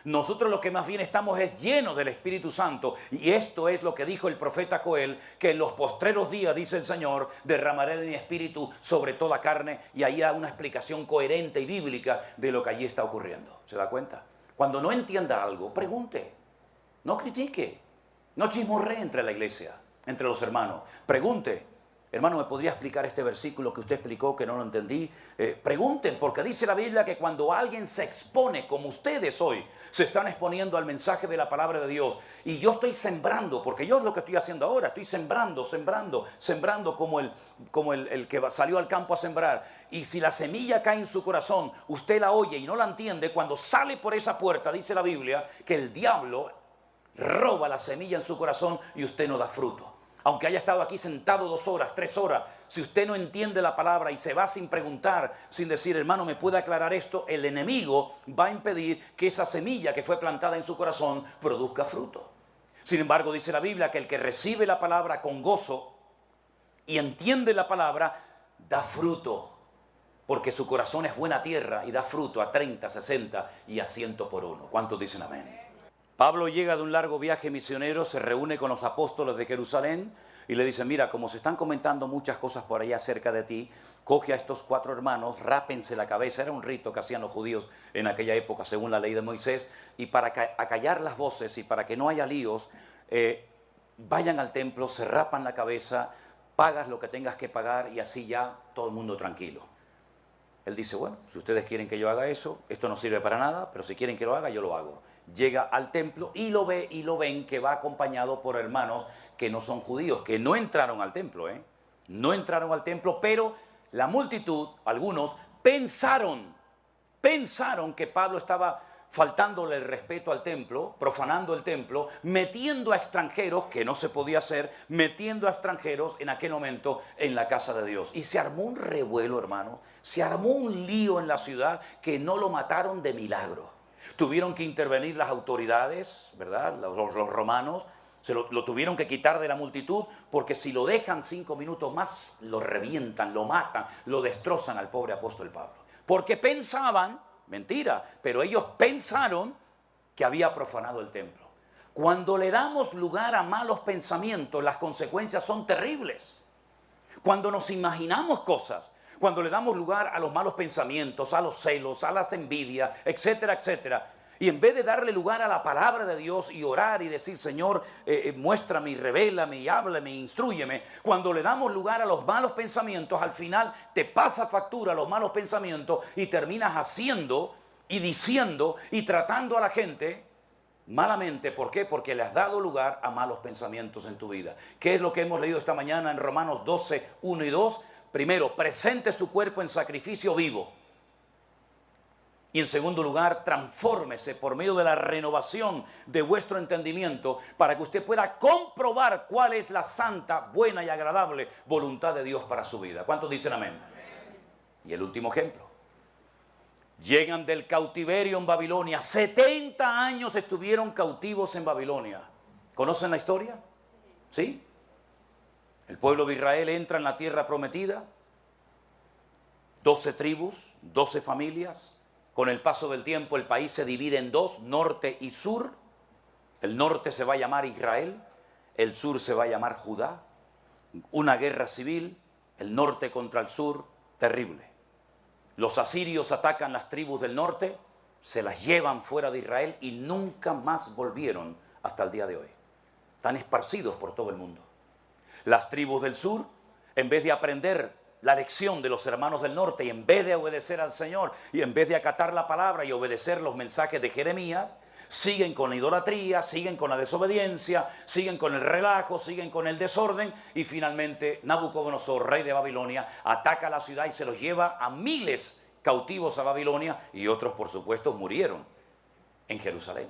Nosotros lo que más bien estamos es llenos del Espíritu Santo. Y esto es lo que dijo el profeta Joel, que en los postreros días, dice el Señor, derramaré de mi Espíritu sobre toda carne. Y ahí hay una explicación coherente y bíblica de lo que allí está ocurriendo. ¿Se da cuenta? Cuando no entienda algo, pregunte. No critique. No chismorree entre la iglesia, entre los hermanos. Pregunte. Hermano, ¿me podría explicar este versículo que usted explicó que no lo entendí? Pregunten, porque dice la Biblia que cuando alguien se expone, como ustedes hoy, se están exponiendo al mensaje de la palabra de Dios. Y yo estoy sembrando, porque yo es lo que estoy haciendo ahora. Estoy sembrando como el que salió al campo a sembrar. Y si la semilla cae en su corazón, usted la oye y no la entiende, cuando sale por esa puerta, dice la Biblia, que el diablo roba la semilla en su corazón y usted no da fruto. Aunque haya estado aquí sentado 2 horas, 3 horas, si usted no entiende la palabra y se va sin preguntar, sin decir, hermano, ¿me puede aclarar esto? El enemigo va a impedir que esa semilla que fue plantada en su corazón produzca fruto. Sin embargo, dice la Biblia que el que recibe la palabra con gozo y entiende la palabra, da fruto. Porque su corazón es buena tierra y da fruto a 30, 60 y a 100 por uno. ¿Cuántos dicen amén? Pablo llega de un largo viaje misionero, se reúne con los apóstoles de Jerusalén y le dice, mira, como se están comentando muchas cosas por allá acerca de ti, coge a estos 4 hermanos, rápense la cabeza, era un rito que hacían los judíos en aquella época según la ley de Moisés, y para acallar las voces y para que no haya líos, vayan al templo, se rapan la cabeza, pagas lo que tengas que pagar y así ya todo el mundo tranquilo. Él dice, bueno, si ustedes quieren que yo haga eso, esto no sirve para nada, pero si quieren que lo haga, yo lo hago. Llega al templo y lo ve y lo ven que va acompañado por hermanos que no son judíos, que no entraron al templo, no entraron al templo, pero la multitud, algunos, pensaron que Pablo estaba faltándole el respeto al templo, profanando el templo, metiendo a extranjeros, que no se podía hacer, metiendo a extranjeros en aquel momento en la casa de Dios. Y se armó un revuelo, hermano, se armó un lío en la ciudad que no lo mataron de milagro. Tuvieron que intervenir las autoridades, ¿verdad? Los romanos, lo tuvieron que quitar de la multitud, porque si lo dejan 5 minutos más, lo revientan, lo matan, lo destrozan al pobre apóstol Pablo. Porque pensaban, mentira, pero ellos pensaron que había profanado el templo. Cuando le damos lugar a malos pensamientos, las consecuencias son terribles. Cuando nos imaginamos cosas, cuando le damos lugar a los malos pensamientos, a los celos, a las envidias, etcétera, etcétera, y en vez de darle lugar a la palabra de Dios y orar y decir, Señor, muéstrame y revélame y háblame y instrúyeme, cuando le damos lugar a los malos pensamientos, al final te pasa factura los malos pensamientos y terminas haciendo y diciendo y tratando a la gente malamente. ¿Por qué? Porque le has dado lugar a malos pensamientos en tu vida. ¿Qué es lo que hemos leído esta mañana en Romanos 12, 1 y 2? Primero, presente su cuerpo en sacrificio vivo. Y en segundo lugar, transfórmese por medio de la renovación de vuestro entendimiento para que usted pueda comprobar cuál es la santa, buena y agradable voluntad de Dios para su vida. ¿Cuántos dicen amén? Y el último ejemplo. Llegan del cautiverio en Babilonia. 70 años estuvieron cautivos en Babilonia. ¿Conocen la historia? ¿Sí? El pueblo de Israel entra en la tierra prometida. 12 tribus, 12 familias. Con el paso del tiempo el país se divide en 2, norte y sur. El norte se va a llamar Israel, el sur se va a llamar Judá. Una guerra civil, el norte contra el sur, terrible. Los asirios atacan las tribus del norte, se las llevan fuera de Israel y nunca más volvieron hasta el día de hoy. Están esparcidos por todo el mundo. Las tribus del sur, en vez de aprender la lección de los hermanos del norte y en vez de obedecer al Señor y en vez de acatar la palabra y obedecer los mensajes de Jeremías, siguen con la idolatría, siguen con la desobediencia, siguen con el relajo, siguen con el desorden y finalmente Nabucodonosor, rey de Babilonia, ataca la ciudad y se los lleva a miles cautivos a Babilonia y otros por supuesto murieron en Jerusalén.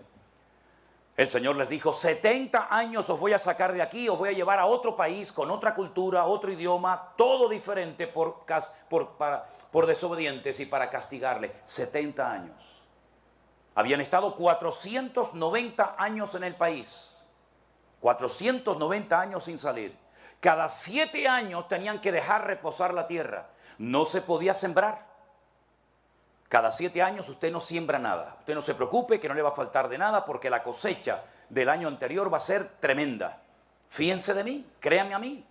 El Señor les dijo, 70 años os voy a sacar de aquí, os voy a llevar a otro país, con otra cultura, otro idioma, todo diferente por desobedientes y para castigarles. 70 años. Habían estado 490 años en el país. 490 años sin salir. Cada 7 años tenían que dejar reposar la tierra. No se podía sembrar. Cada 7 años usted no siembra nada. Usted no se preocupe que no le va a faltar de nada porque la cosecha del año anterior va a ser tremenda. Fíjense de mí, créanme a mí.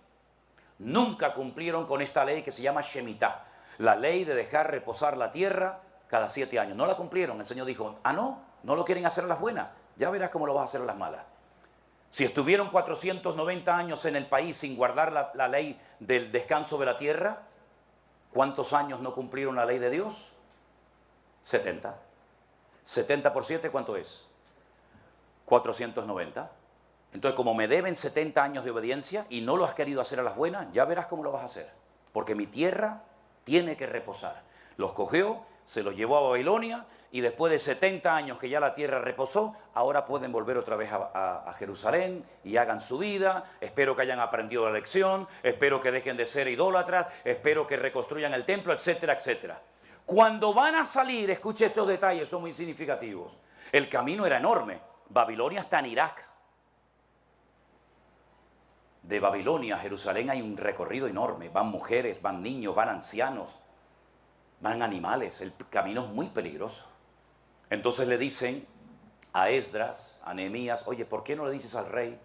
Nunca cumplieron con esta ley que se llama Shemitah, la ley de dejar reposar la tierra cada 7 años. No la cumplieron. El Señor dijo, no lo quieren hacer a las buenas. Ya verás cómo lo vas a hacer a las malas. Si estuvieron 490 años en el país sin guardar la ley del descanso de la tierra, ¿cuántos años no cumplieron la ley de Dios? 70. 70 por 7, ¿cuánto es? 490. Entonces, como me deben 70 años de obediencia y no lo has querido hacer a las buenas, ya verás cómo lo vas a hacer. Porque mi tierra tiene que reposar. Los cogió, se los llevó a Babilonia y después de 70 años que ya la tierra reposó, ahora pueden volver otra vez a Jerusalén y hagan su vida. Espero que hayan aprendido la lección, espero que dejen de ser idólatras, espero que reconstruyan el templo, etcétera, etcétera. Cuando van a salir, escuche estos detalles, son muy significativos. El camino era enorme. Babilonia está en Irak. De Babilonia a Jerusalén hay un recorrido enorme. Van mujeres, van niños, van ancianos, van animales. El camino es muy peligroso. Entonces le dicen a Esdras, a Nehemías, oye, ¿por qué no le dices al rey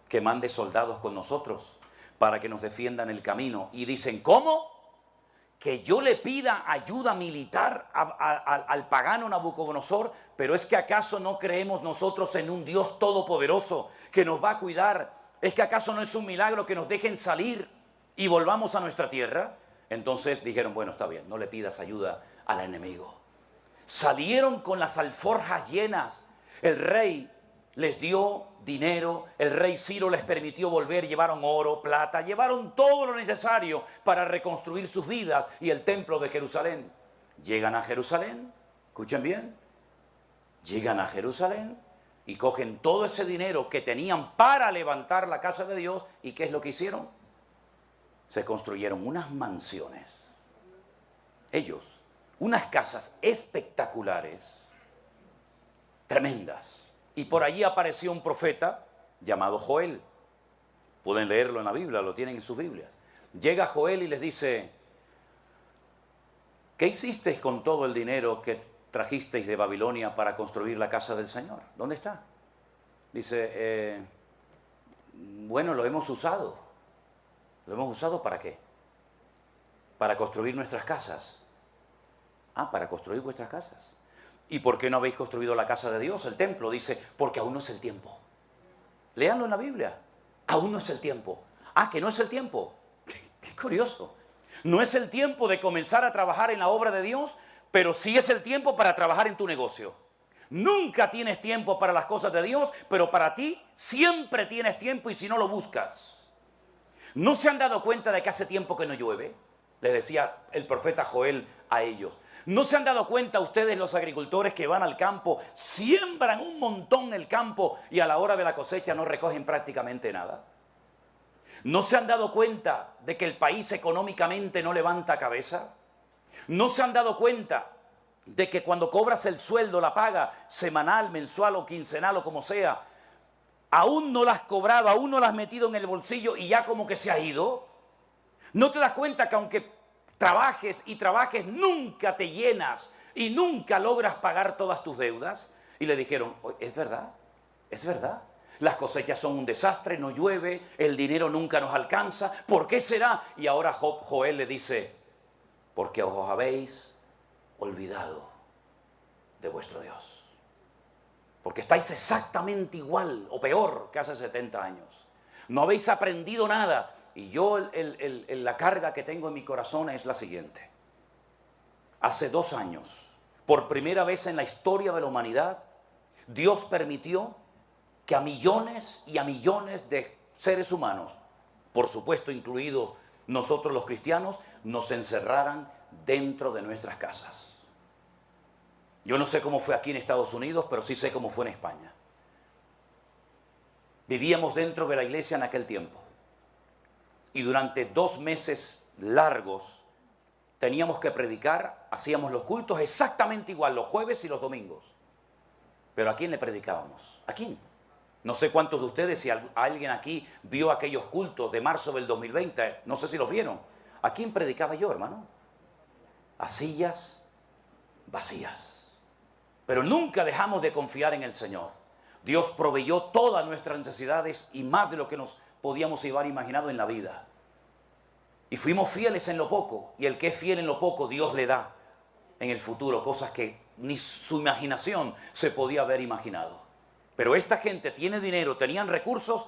que mande soldados con nosotros para que nos defiendan el camino? Y dicen, ¿cómo? Que yo le pida ayuda militar al pagano Nabucodonosor, pero es que acaso no creemos nosotros en un Dios todopoderoso que nos va a cuidar. ¿Es que acaso no es un milagro que nos dejen salir y volvamos a nuestra tierra? Entonces dijeron, bueno, está bien, no le pidas ayuda al enemigo. Salieron con las alforjas llenas. El rey les dio dinero, el rey Ciro les permitió volver, llevaron oro, plata, llevaron todo lo necesario para reconstruir sus vidas y el templo de Jerusalén. Llegan a Jerusalén, escuchen bien, llegan a Jerusalén y cogen todo ese dinero que tenían para levantar la casa de Dios. ¿Y qué es lo que hicieron? Se construyeron unas mansiones. Ellos, unas casas espectaculares, tremendas. Y por allí apareció un profeta llamado Joel. Pueden leerlo en la Biblia, lo tienen en sus Biblias. Llega Joel y les dice, ¿qué hicisteis con todo el dinero que trajisteis de Babilonia para construir la casa del Señor? ¿Dónde está? Dice, bueno, lo hemos usado. ¿Lo hemos usado para qué? Para construir nuestras casas. Ah, para construir vuestras casas. ¿Y por qué no habéis construido la casa de Dios, el templo? Dice, porque aún no es el tiempo. Léanlo en la Biblia. Aún no es el tiempo. Ah, que no es el tiempo. Qué curioso. No es el tiempo de comenzar a trabajar en la obra de Dios, pero sí es el tiempo para trabajar en tu negocio. Nunca tienes tiempo para las cosas de Dios, pero para ti siempre tienes tiempo y si no lo buscas. ¿No se han dado cuenta de que hace tiempo que no llueve? Le decía el profeta Joel a ellos. ¿No se han dado cuenta ustedes, los agricultores que van al campo, siembran un montón el campo y a la hora de la cosecha no recogen prácticamente nada? ¿No se han dado cuenta de que el país económicamente no levanta cabeza? ¿No se han dado cuenta de que cuando cobras el sueldo, la paga semanal, mensual o quincenal o como sea, aún no la has cobrado, aún no la has metido en el bolsillo y ya como que se ha ido? ¿No te das cuenta que aunque trabajes y trabajes, nunca te llenas y nunca logras pagar todas tus deudas? Y le dijeron, es verdad, es verdad. Las cosechas son un desastre, no llueve, el dinero nunca nos alcanza. ¿Por qué será? Y ahora Joel le dice, porque os habéis olvidado de vuestro Dios. Porque estáis exactamente igual o peor que hace 70 años. No habéis aprendido nada. Y yo la carga que tengo en mi corazón es la siguiente. Hace 2 años, por primera vez en la historia de la humanidad, Dios permitió que a millones y a millones de seres humanos, por supuesto incluidos nosotros los cristianos, nos encerraran dentro de nuestras casas. Yo no sé cómo fue aquí en Estados Unidos, pero sí sé cómo fue en España. Vivíamos dentro de la iglesia en aquel tiempo. Y durante 2 meses largos teníamos que predicar, hacíamos los cultos exactamente igual, los jueves y los domingos. Pero ¿a quién le predicábamos? ¿A quién? No sé cuántos de ustedes, si alguien aquí vio aquellos cultos de marzo del 2020, no sé si los vieron. ¿A quién predicaba yo, hermano? A sillas vacías. Pero nunca dejamos de confiar en el Señor. Dios proveyó todas nuestras necesidades y más de lo que nos podíamos haber imaginado en la vida. Y fuimos fieles en lo poco, y el que es fiel en lo poco, Dios le da en el futuro cosas que ni su imaginación se podía haber imaginado. Pero esta gente tiene dinero, tenían recursos,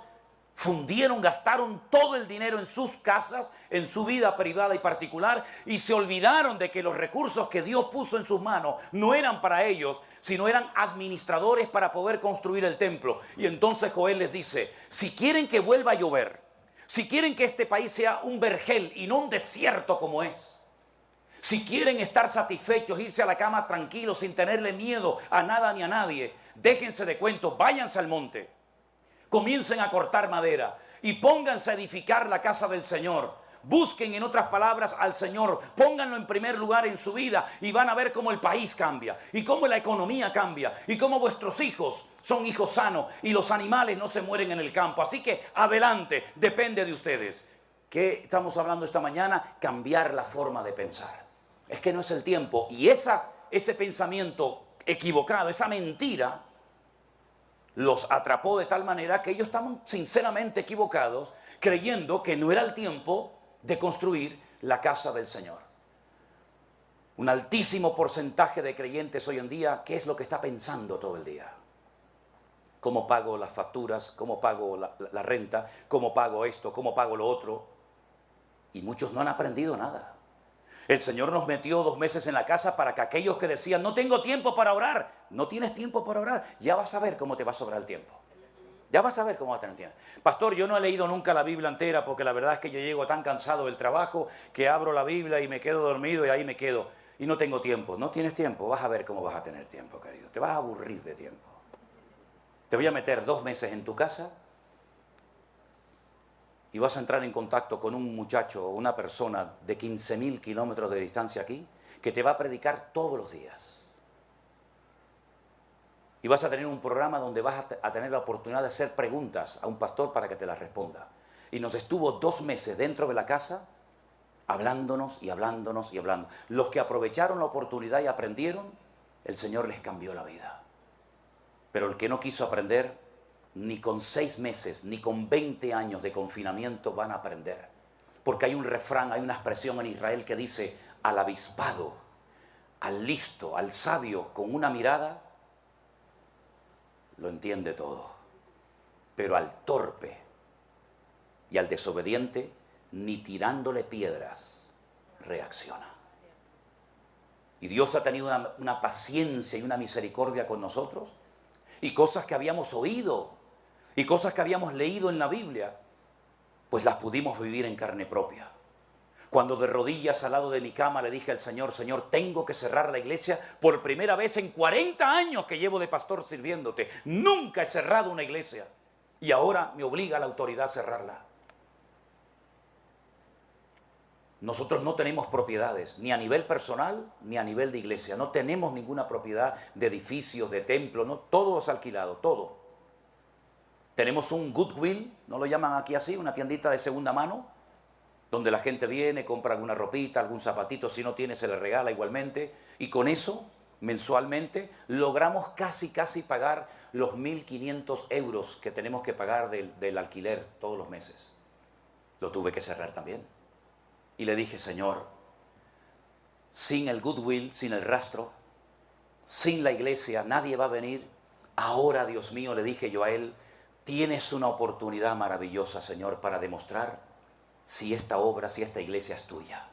fundieron, gastaron todo el dinero en sus casas, en su vida privada y particular, y se olvidaron de que los recursos que Dios puso en sus manos no eran para ellos, sino eran administradores para poder construir el templo. Y entonces Joel les dice, si quieren que vuelva a llover, si quieren que este país sea un vergel y no un desierto como es, si quieren estar satisfechos, irse a la cama tranquilos, sin tenerle miedo a nada ni a nadie, déjense de cuentos, váyanse al monte, comiencen a cortar madera y pónganse a edificar la casa del Señor. Busquen, en otras palabras, al Señor, pónganlo en primer lugar en su vida y van a ver cómo el país cambia y cómo la economía cambia y cómo vuestros hijos son hijos sanos y los animales no se mueren en el campo. Así que adelante, depende de ustedes. ¿Qué estamos hablando esta mañana? Cambiar la forma de pensar. Es que no es el tiempo. Y ese pensamiento equivocado, esa mentira, los atrapó de tal manera que ellos estaban sinceramente equivocados, creyendo que no era el tiempo de construir la casa del Señor. Un altísimo porcentaje de creyentes hoy en día, ¿qué es lo que está pensando todo el día? ¿Cómo pago las facturas? ¿Cómo pago la renta? ¿Cómo pago esto? ¿Cómo pago lo otro? Y muchos no han aprendido nada. El Señor nos metió 2 meses en la casa para que aquellos que decían, no tengo tiempo para orar, no tienes tiempo para orar, ya vas a ver cómo te va a sobrar el tiempo. Ya vas a ver cómo vas a tener tiempo. Pastor, yo no he leído nunca la Biblia entera porque la verdad es que yo llego tan cansado del trabajo que abro la Biblia y me quedo dormido y ahí me quedo. Y no tengo tiempo. No tienes tiempo, vas a ver cómo vas a tener tiempo, querido. Te vas a aburrir de tiempo. Te voy a meter 2 meses en tu casa y vas a entrar en contacto con un muchacho o una persona de 15.000 kilómetros de distancia aquí que te va a predicar todos los días. Y vas a tener un programa donde vas a tener la oportunidad de hacer preguntas a un pastor para que te las responda. Y nos estuvo 2 meses dentro de la casa hablándonos y hablándonos y hablando. Los que aprovecharon la oportunidad y aprendieron, el Señor les cambió la vida. Pero el que no quiso aprender, ni con 6 meses, ni con 20 años de confinamiento van a aprender. Porque hay un refrán, hay una expresión en Israel que dice, al avispado, al listo, al sabio, con una mirada, lo entiende todo. Pero al torpe y al desobediente, ni tirándole piedras, reacciona. Y Dios ha tenido una paciencia y una misericordia con nosotros. Y cosas que habíamos oído y cosas que habíamos leído en la Biblia, pues las pudimos vivir en carne propia. Cuando de rodillas al lado de mi cama le dije al Señor, Señor, tengo que cerrar la iglesia por primera vez en 40 años que llevo de pastor sirviéndote. Nunca he cerrado una iglesia y ahora me obliga la autoridad a cerrarla. Nosotros no tenemos propiedades, ni a nivel personal, ni a nivel de iglesia. No tenemos ninguna propiedad de edificios, de templos, no, todo es alquilado, todo. Tenemos un Goodwill, no lo llaman aquí así, una tiendita de segunda mano, donde la gente viene, compra alguna ropita, algún zapatito, si no tiene se le regala igualmente. Y con eso, mensualmente, logramos casi pagar los 1.500 euros que tenemos que pagar del alquiler todos los meses. Lo tuve que cerrar también. Y le dije, Señor, sin el Goodwill, sin el rastro, sin la iglesia, nadie va a venir. Ahora, Dios mío, le dije yo a él, tienes una oportunidad maravillosa, Señor, para demostrar si esta obra, si esta iglesia es tuya.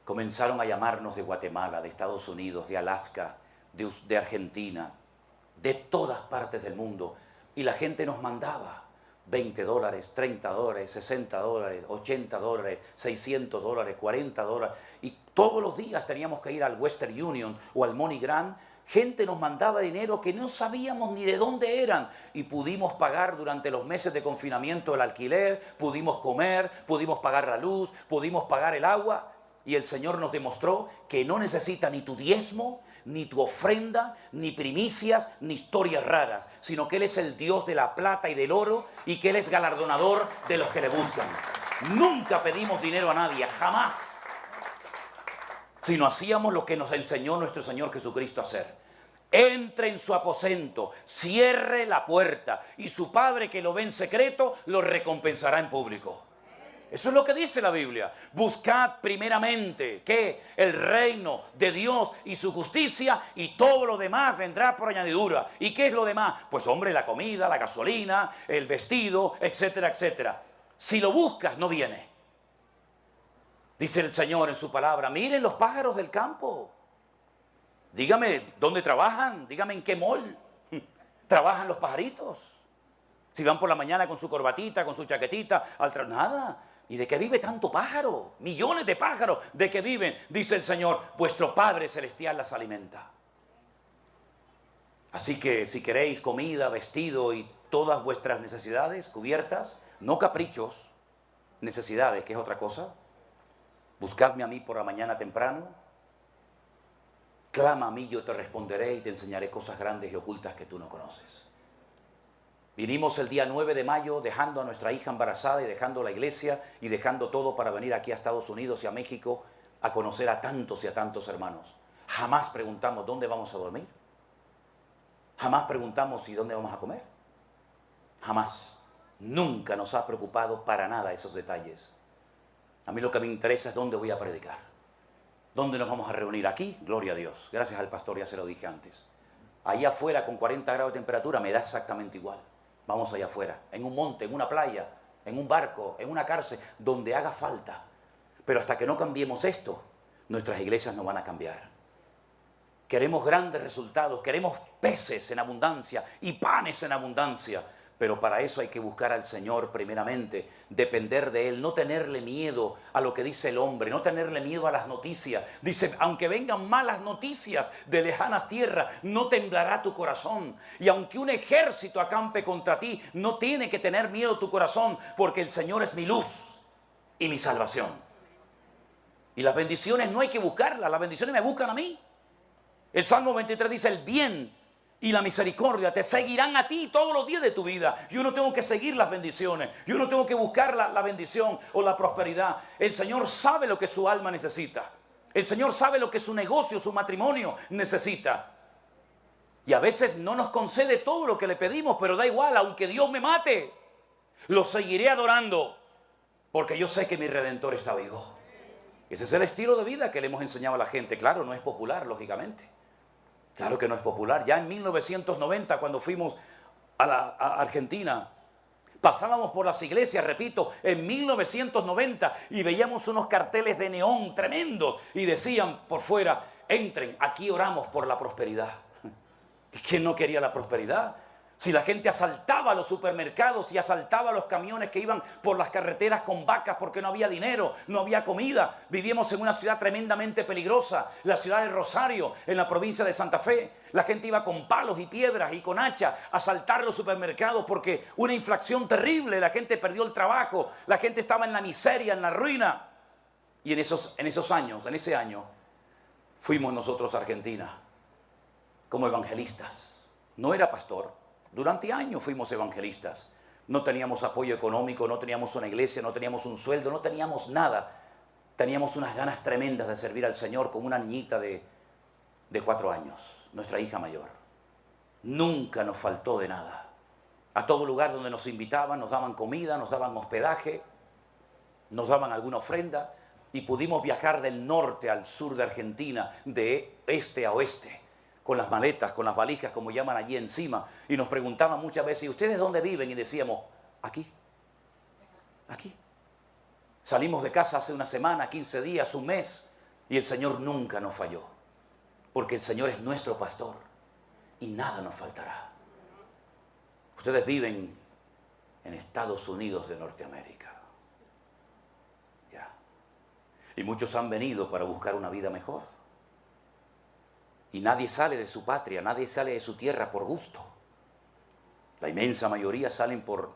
Comenzaron a llamarnos de Guatemala, de Estados Unidos, de Alaska, de Argentina, de todas partes del mundo. Y la gente nos mandaba $20, $30, $60, $80, $600, $40. Y todos los días teníamos que ir al Western Union o al MoneyGram Gente nos mandaba dinero que no sabíamos ni de dónde eran y pudimos pagar durante los meses de confinamiento el alquiler, pudimos comer, pudimos pagar la luz, pudimos pagar el agua y el Señor nos demostró que no necesita ni tu diezmo, ni tu ofrenda, ni primicias, ni historias raras, sino que Él es el Dios de la plata y del oro y que Él es galardonador de los que le buscan. Nunca pedimos dinero a nadie, jamás. Sino hacíamos lo que nos enseñó nuestro Señor Jesucristo a hacer. Entre en su aposento, cierre la puerta y su Padre que lo ve en secreto lo recompensará en público. Eso es lo que dice la Biblia. Buscad primeramente, ¿qué? El reino de Dios y su justicia y todo lo demás vendrá por añadidura. ¿Y qué es lo demás? Pues hombre, la comida, la gasolina, el vestido, etcétera, etcétera. Si lo buscas, no viene. Dice el Señor en su palabra, miren los pájaros del campo. Dígame, ¿dónde trabajan? Dígame, ¿en qué mall trabajan los pajaritos? Si van por la mañana con su corbatita, con su chaquetita, nada. ¿Y de qué vive tanto pájaro? Millones de pájaros, ¿de qué viven? Dice el Señor, vuestro Padre Celestial las alimenta. Así que si queréis comida, vestido y todas vuestras necesidades cubiertas, no caprichos, necesidades, que es otra cosa. Buscadme a mí por la mañana temprano, clama a mí, yo te responderé y te enseñaré cosas grandes y ocultas que tú no conoces. Vinimos el día 9 de mayo dejando a nuestra hija embarazada y dejando la iglesia y dejando todo para venir aquí a Estados Unidos y a México a conocer a tantos y a tantos hermanos. Jamás preguntamos dónde vamos a dormir. Jamás preguntamos ¿y dónde vamos a comer? Jamás. Nunca nos ha preocupado para nada esos detalles. A mí lo que me interesa es dónde voy a predicar. ¿Dónde nos vamos a reunir? Aquí, gloria a Dios. Gracias al pastor, ya se lo dije antes. Allá afuera, con 40 grados de temperatura, me da exactamente igual. Vamos allá afuera, en un monte, en una playa, en un barco, en una cárcel, donde haga falta. Pero hasta que no cambiemos esto, nuestras iglesias no van a cambiar. Queremos grandes resultados, queremos peces en abundancia y panes en abundancia. Pero para eso hay que buscar al Señor primeramente, depender de Él, no tenerle miedo a lo que dice el hombre, no tenerle miedo a las noticias. Dice, aunque vengan malas noticias de lejanas tierras, no temblará tu corazón. Y aunque un ejército acampe contra ti, no tiene que tener miedo tu corazón, porque el Señor es mi luz y mi salvación. Y las bendiciones no hay que buscarlas, las bendiciones me buscan a mí. El Salmo 23 dice, el bien y la misericordia te seguirán a ti todos los días de tu vida. Yo no tengo que seguir las bendiciones. Yo no tengo que buscar la bendición o la prosperidad. El Señor sabe lo que su alma necesita. El Señor sabe lo que su negocio, su matrimonio necesita. Y a veces no nos concede todo lo que le pedimos, pero da igual, aunque Dios me mate, lo seguiré adorando, porque yo sé que mi Redentor está vivo. Ese es el estilo de vida que le hemos enseñado a la gente. Claro, no es popular, lógicamente. Claro que no es popular. Ya en 1990, cuando fuimos a Argentina, pasábamos por las iglesias, repito, en 1990, y veíamos unos carteles de neón tremendos y decían por fuera, entren, aquí oramos por la prosperidad. ¿Quién no quería la prosperidad? Si la gente asaltaba los supermercados y asaltaba los camiones que iban por las carreteras con vacas porque no había dinero, no había comida. Vivíamos en una ciudad tremendamente peligrosa, la ciudad de Rosario, en la provincia de Santa Fe. La gente iba con palos y piedras y con hacha a asaltar los supermercados porque una inflación terrible, la gente perdió el trabajo, la gente estaba en la miseria, en la ruina. Y en ese año, fuimos nosotros a Argentina como evangelistas. No era pastor. Durante años fuimos evangelistas. No teníamos apoyo económico, no teníamos una iglesia, no teníamos un sueldo, no teníamos nada. Teníamos unas ganas tremendas de servir al Señor con una niñita de 4 años, nuestra hija mayor. Nunca nos faltó de nada. A todo lugar donde nos invitaban, nos daban comida, nos daban hospedaje, nos daban alguna ofrenda y pudimos viajar del norte al sur de Argentina, de este a oeste, con las maletas, con las valijas, como llaman allí encima, y nos preguntaban muchas veces, ¿y ustedes dónde viven? Y decíamos, aquí, aquí. Salimos de casa hace una semana, 15 días, un mes, y el Señor nunca nos falló, porque el Señor es nuestro pastor, y nada nos faltará. Ustedes viven en Estados Unidos de Norteamérica. Ya. Y muchos han venido para buscar una vida mejor. Y nadie sale de su patria, nadie sale de su tierra por gusto. La inmensa mayoría salen por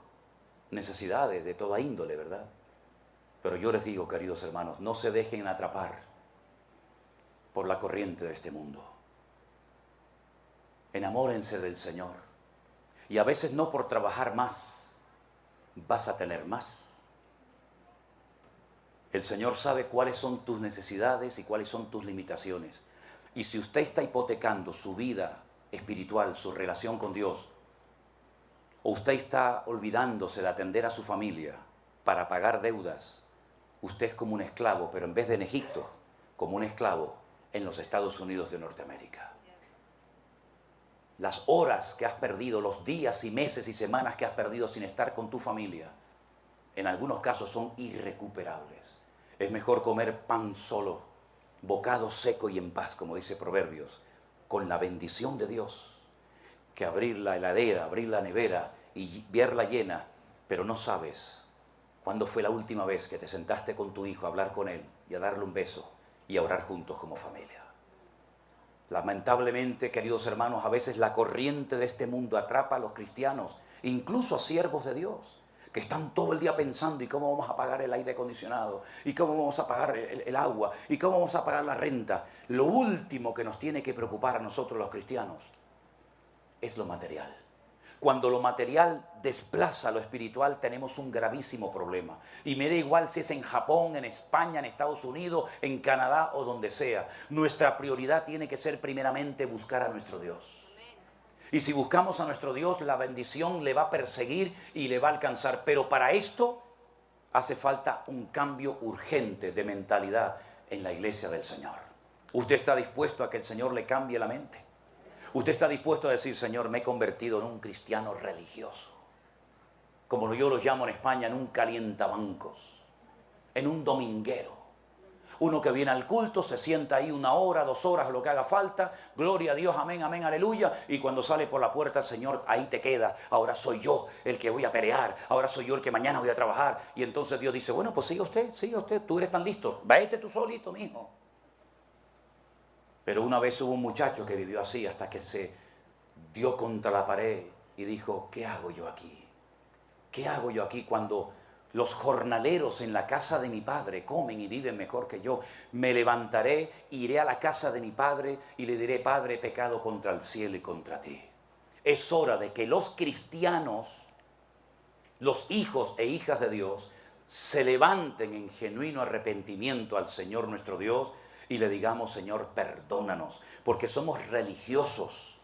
necesidades de toda índole, ¿verdad? Pero yo les digo, queridos hermanos, no se dejen atrapar por la corriente de este mundo. Enamórense del Señor. Y a veces no por trabajar más vas a tener más. El Señor sabe cuáles son tus necesidades y cuáles son tus limitaciones. Y si usted está hipotecando su vida espiritual, su relación con Dios, o usted está olvidándose de atender a su familia para pagar deudas, usted es como un esclavo, pero en vez de en Egipto, como un esclavo en los Estados Unidos de Norteamérica. Las horas que has perdido, los días y meses y semanas que has perdido sin estar con tu familia, en algunos casos son irrecuperables. Es mejor comer pan solo, bocado seco y en paz, como dice Proverbios, con la bendición de Dios, que abrir la heladera, abrir la nevera y verla llena, pero no sabes cuándo fue la última vez que te sentaste con tu hijo a hablar con él y a darle un beso y a orar juntos como familia. Lamentablemente, queridos hermanos, a veces la corriente de este mundo atrapa a los cristianos, incluso a siervos de Dios, que están todo el día pensando, ¿y cómo vamos a pagar el aire acondicionado? ¿Y cómo vamos a pagar el agua? ¿Y cómo vamos a pagar la renta? Lo último que nos tiene que preocupar a nosotros los cristianos es lo material. Cuando lo material desplaza lo espiritual, tenemos un gravísimo problema. Y me da igual si es en Japón, en España, en Estados Unidos, en Canadá o donde sea. Nuestra prioridad tiene que ser primeramente buscar a nuestro Dios. Y si buscamos a nuestro Dios, la bendición le va a perseguir y le va a alcanzar. Pero para esto hace falta un cambio urgente de mentalidad en la iglesia del Señor. ¿Usted está dispuesto a que el Señor le cambie la mente? ¿Usted está dispuesto a decir, Señor, me he convertido en un cristiano religioso? Como yo lo llamo en España, en un calientabancos, en un dominguero. Uno que viene al culto, se sienta ahí 1 hora, 2 horas, lo que haga falta. Gloria a Dios, amén, amén, aleluya. Y cuando sale por la puerta, Señor, ahí te queda. Ahora soy yo el que voy a pelear. Ahora soy yo el que mañana voy a trabajar. Y entonces Dios dice, bueno, pues sigue usted. Tú eres tan listo. Vete tú solito, mijo. Pero una vez hubo un muchacho que vivió así hasta que se dio contra la pared y dijo, ¿qué hago yo aquí? ¿Qué hago yo aquí cuando los jornaleros en la casa de mi padre comen y viven mejor que yo? Me levantaré, iré a la casa de mi padre y le diré, Padre, he pecado contra el cielo y contra ti. Es hora de que los cristianos, los hijos e hijas de Dios, se levanten en genuino arrepentimiento al Señor nuestro Dios y le digamos, Señor, perdónanos, porque somos religiosos.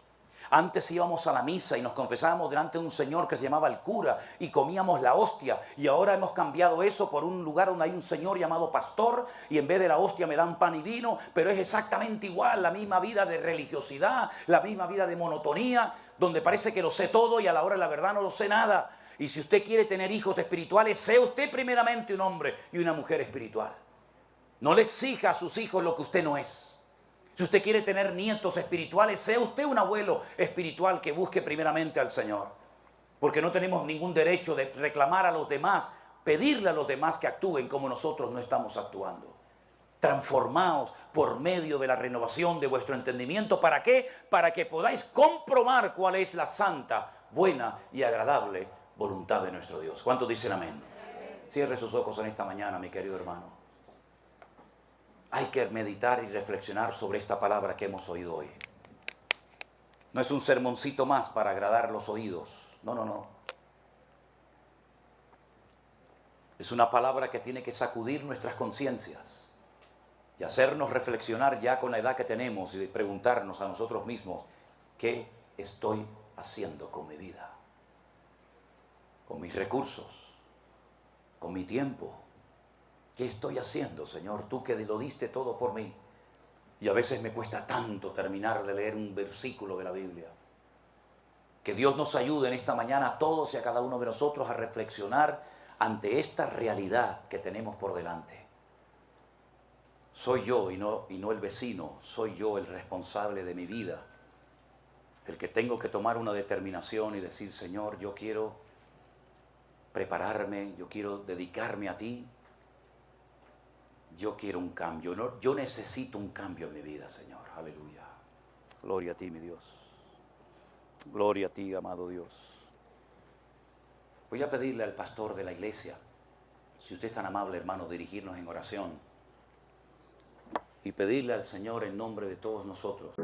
Antes íbamos a la misa y nos confesábamos delante de un señor que se llamaba el cura y comíamos la hostia, y ahora hemos cambiado eso por un lugar donde hay un señor llamado pastor y en vez de la hostia me dan pan y vino, pero es exactamente igual, la misma vida de religiosidad, la misma vida de monotonía, donde parece que lo sé todo y a la hora de la verdad no lo sé nada. Y si usted quiere tener hijos espirituales, sea usted primeramente un hombre y una mujer espiritual. No le exija a sus hijos lo que usted no es. Si usted quiere tener nietos espirituales, sea usted un abuelo espiritual que busque primeramente al Señor. Porque no tenemos ningún derecho de reclamar a los demás, pedirle a los demás que actúen como nosotros no estamos actuando. Transformaos por medio de la renovación de vuestro entendimiento. ¿Para qué? Para que podáis comprobar cuál es la santa, buena y agradable voluntad de nuestro Dios. ¿Cuántos dicen amén? Cierre sus ojos en esta mañana, mi querido hermano. Hay que meditar y reflexionar sobre esta palabra que hemos oído hoy. No es un sermoncito más para agradar los oídos. No, no, no. Es una palabra que tiene que sacudir nuestras conciencias y hacernos reflexionar ya con la edad que tenemos y preguntarnos a nosotros mismos, ¿qué estoy haciendo con mi vida? Con mis recursos, con mi tiempo. ¿Qué estoy haciendo, Señor? Tú que lo diste todo por mí. Y a veces me cuesta tanto terminar de leer un versículo de la Biblia. Que Dios nos ayude en esta mañana a todos y a cada uno de nosotros a reflexionar ante esta realidad que tenemos por delante. Soy yo y no el vecino, soy yo el responsable de mi vida. El que tengo que tomar una determinación y decir, Señor, yo quiero prepararme, yo quiero dedicarme a ti. Yo quiero un cambio, yo necesito un cambio en mi vida, Señor, aleluya. Gloria a ti, mi Dios. Gloria a ti, amado Dios. Voy a pedirle al pastor de la iglesia, si usted es tan amable, hermano, dirigirnos en oración y pedirle al Señor en nombre de todos nosotros.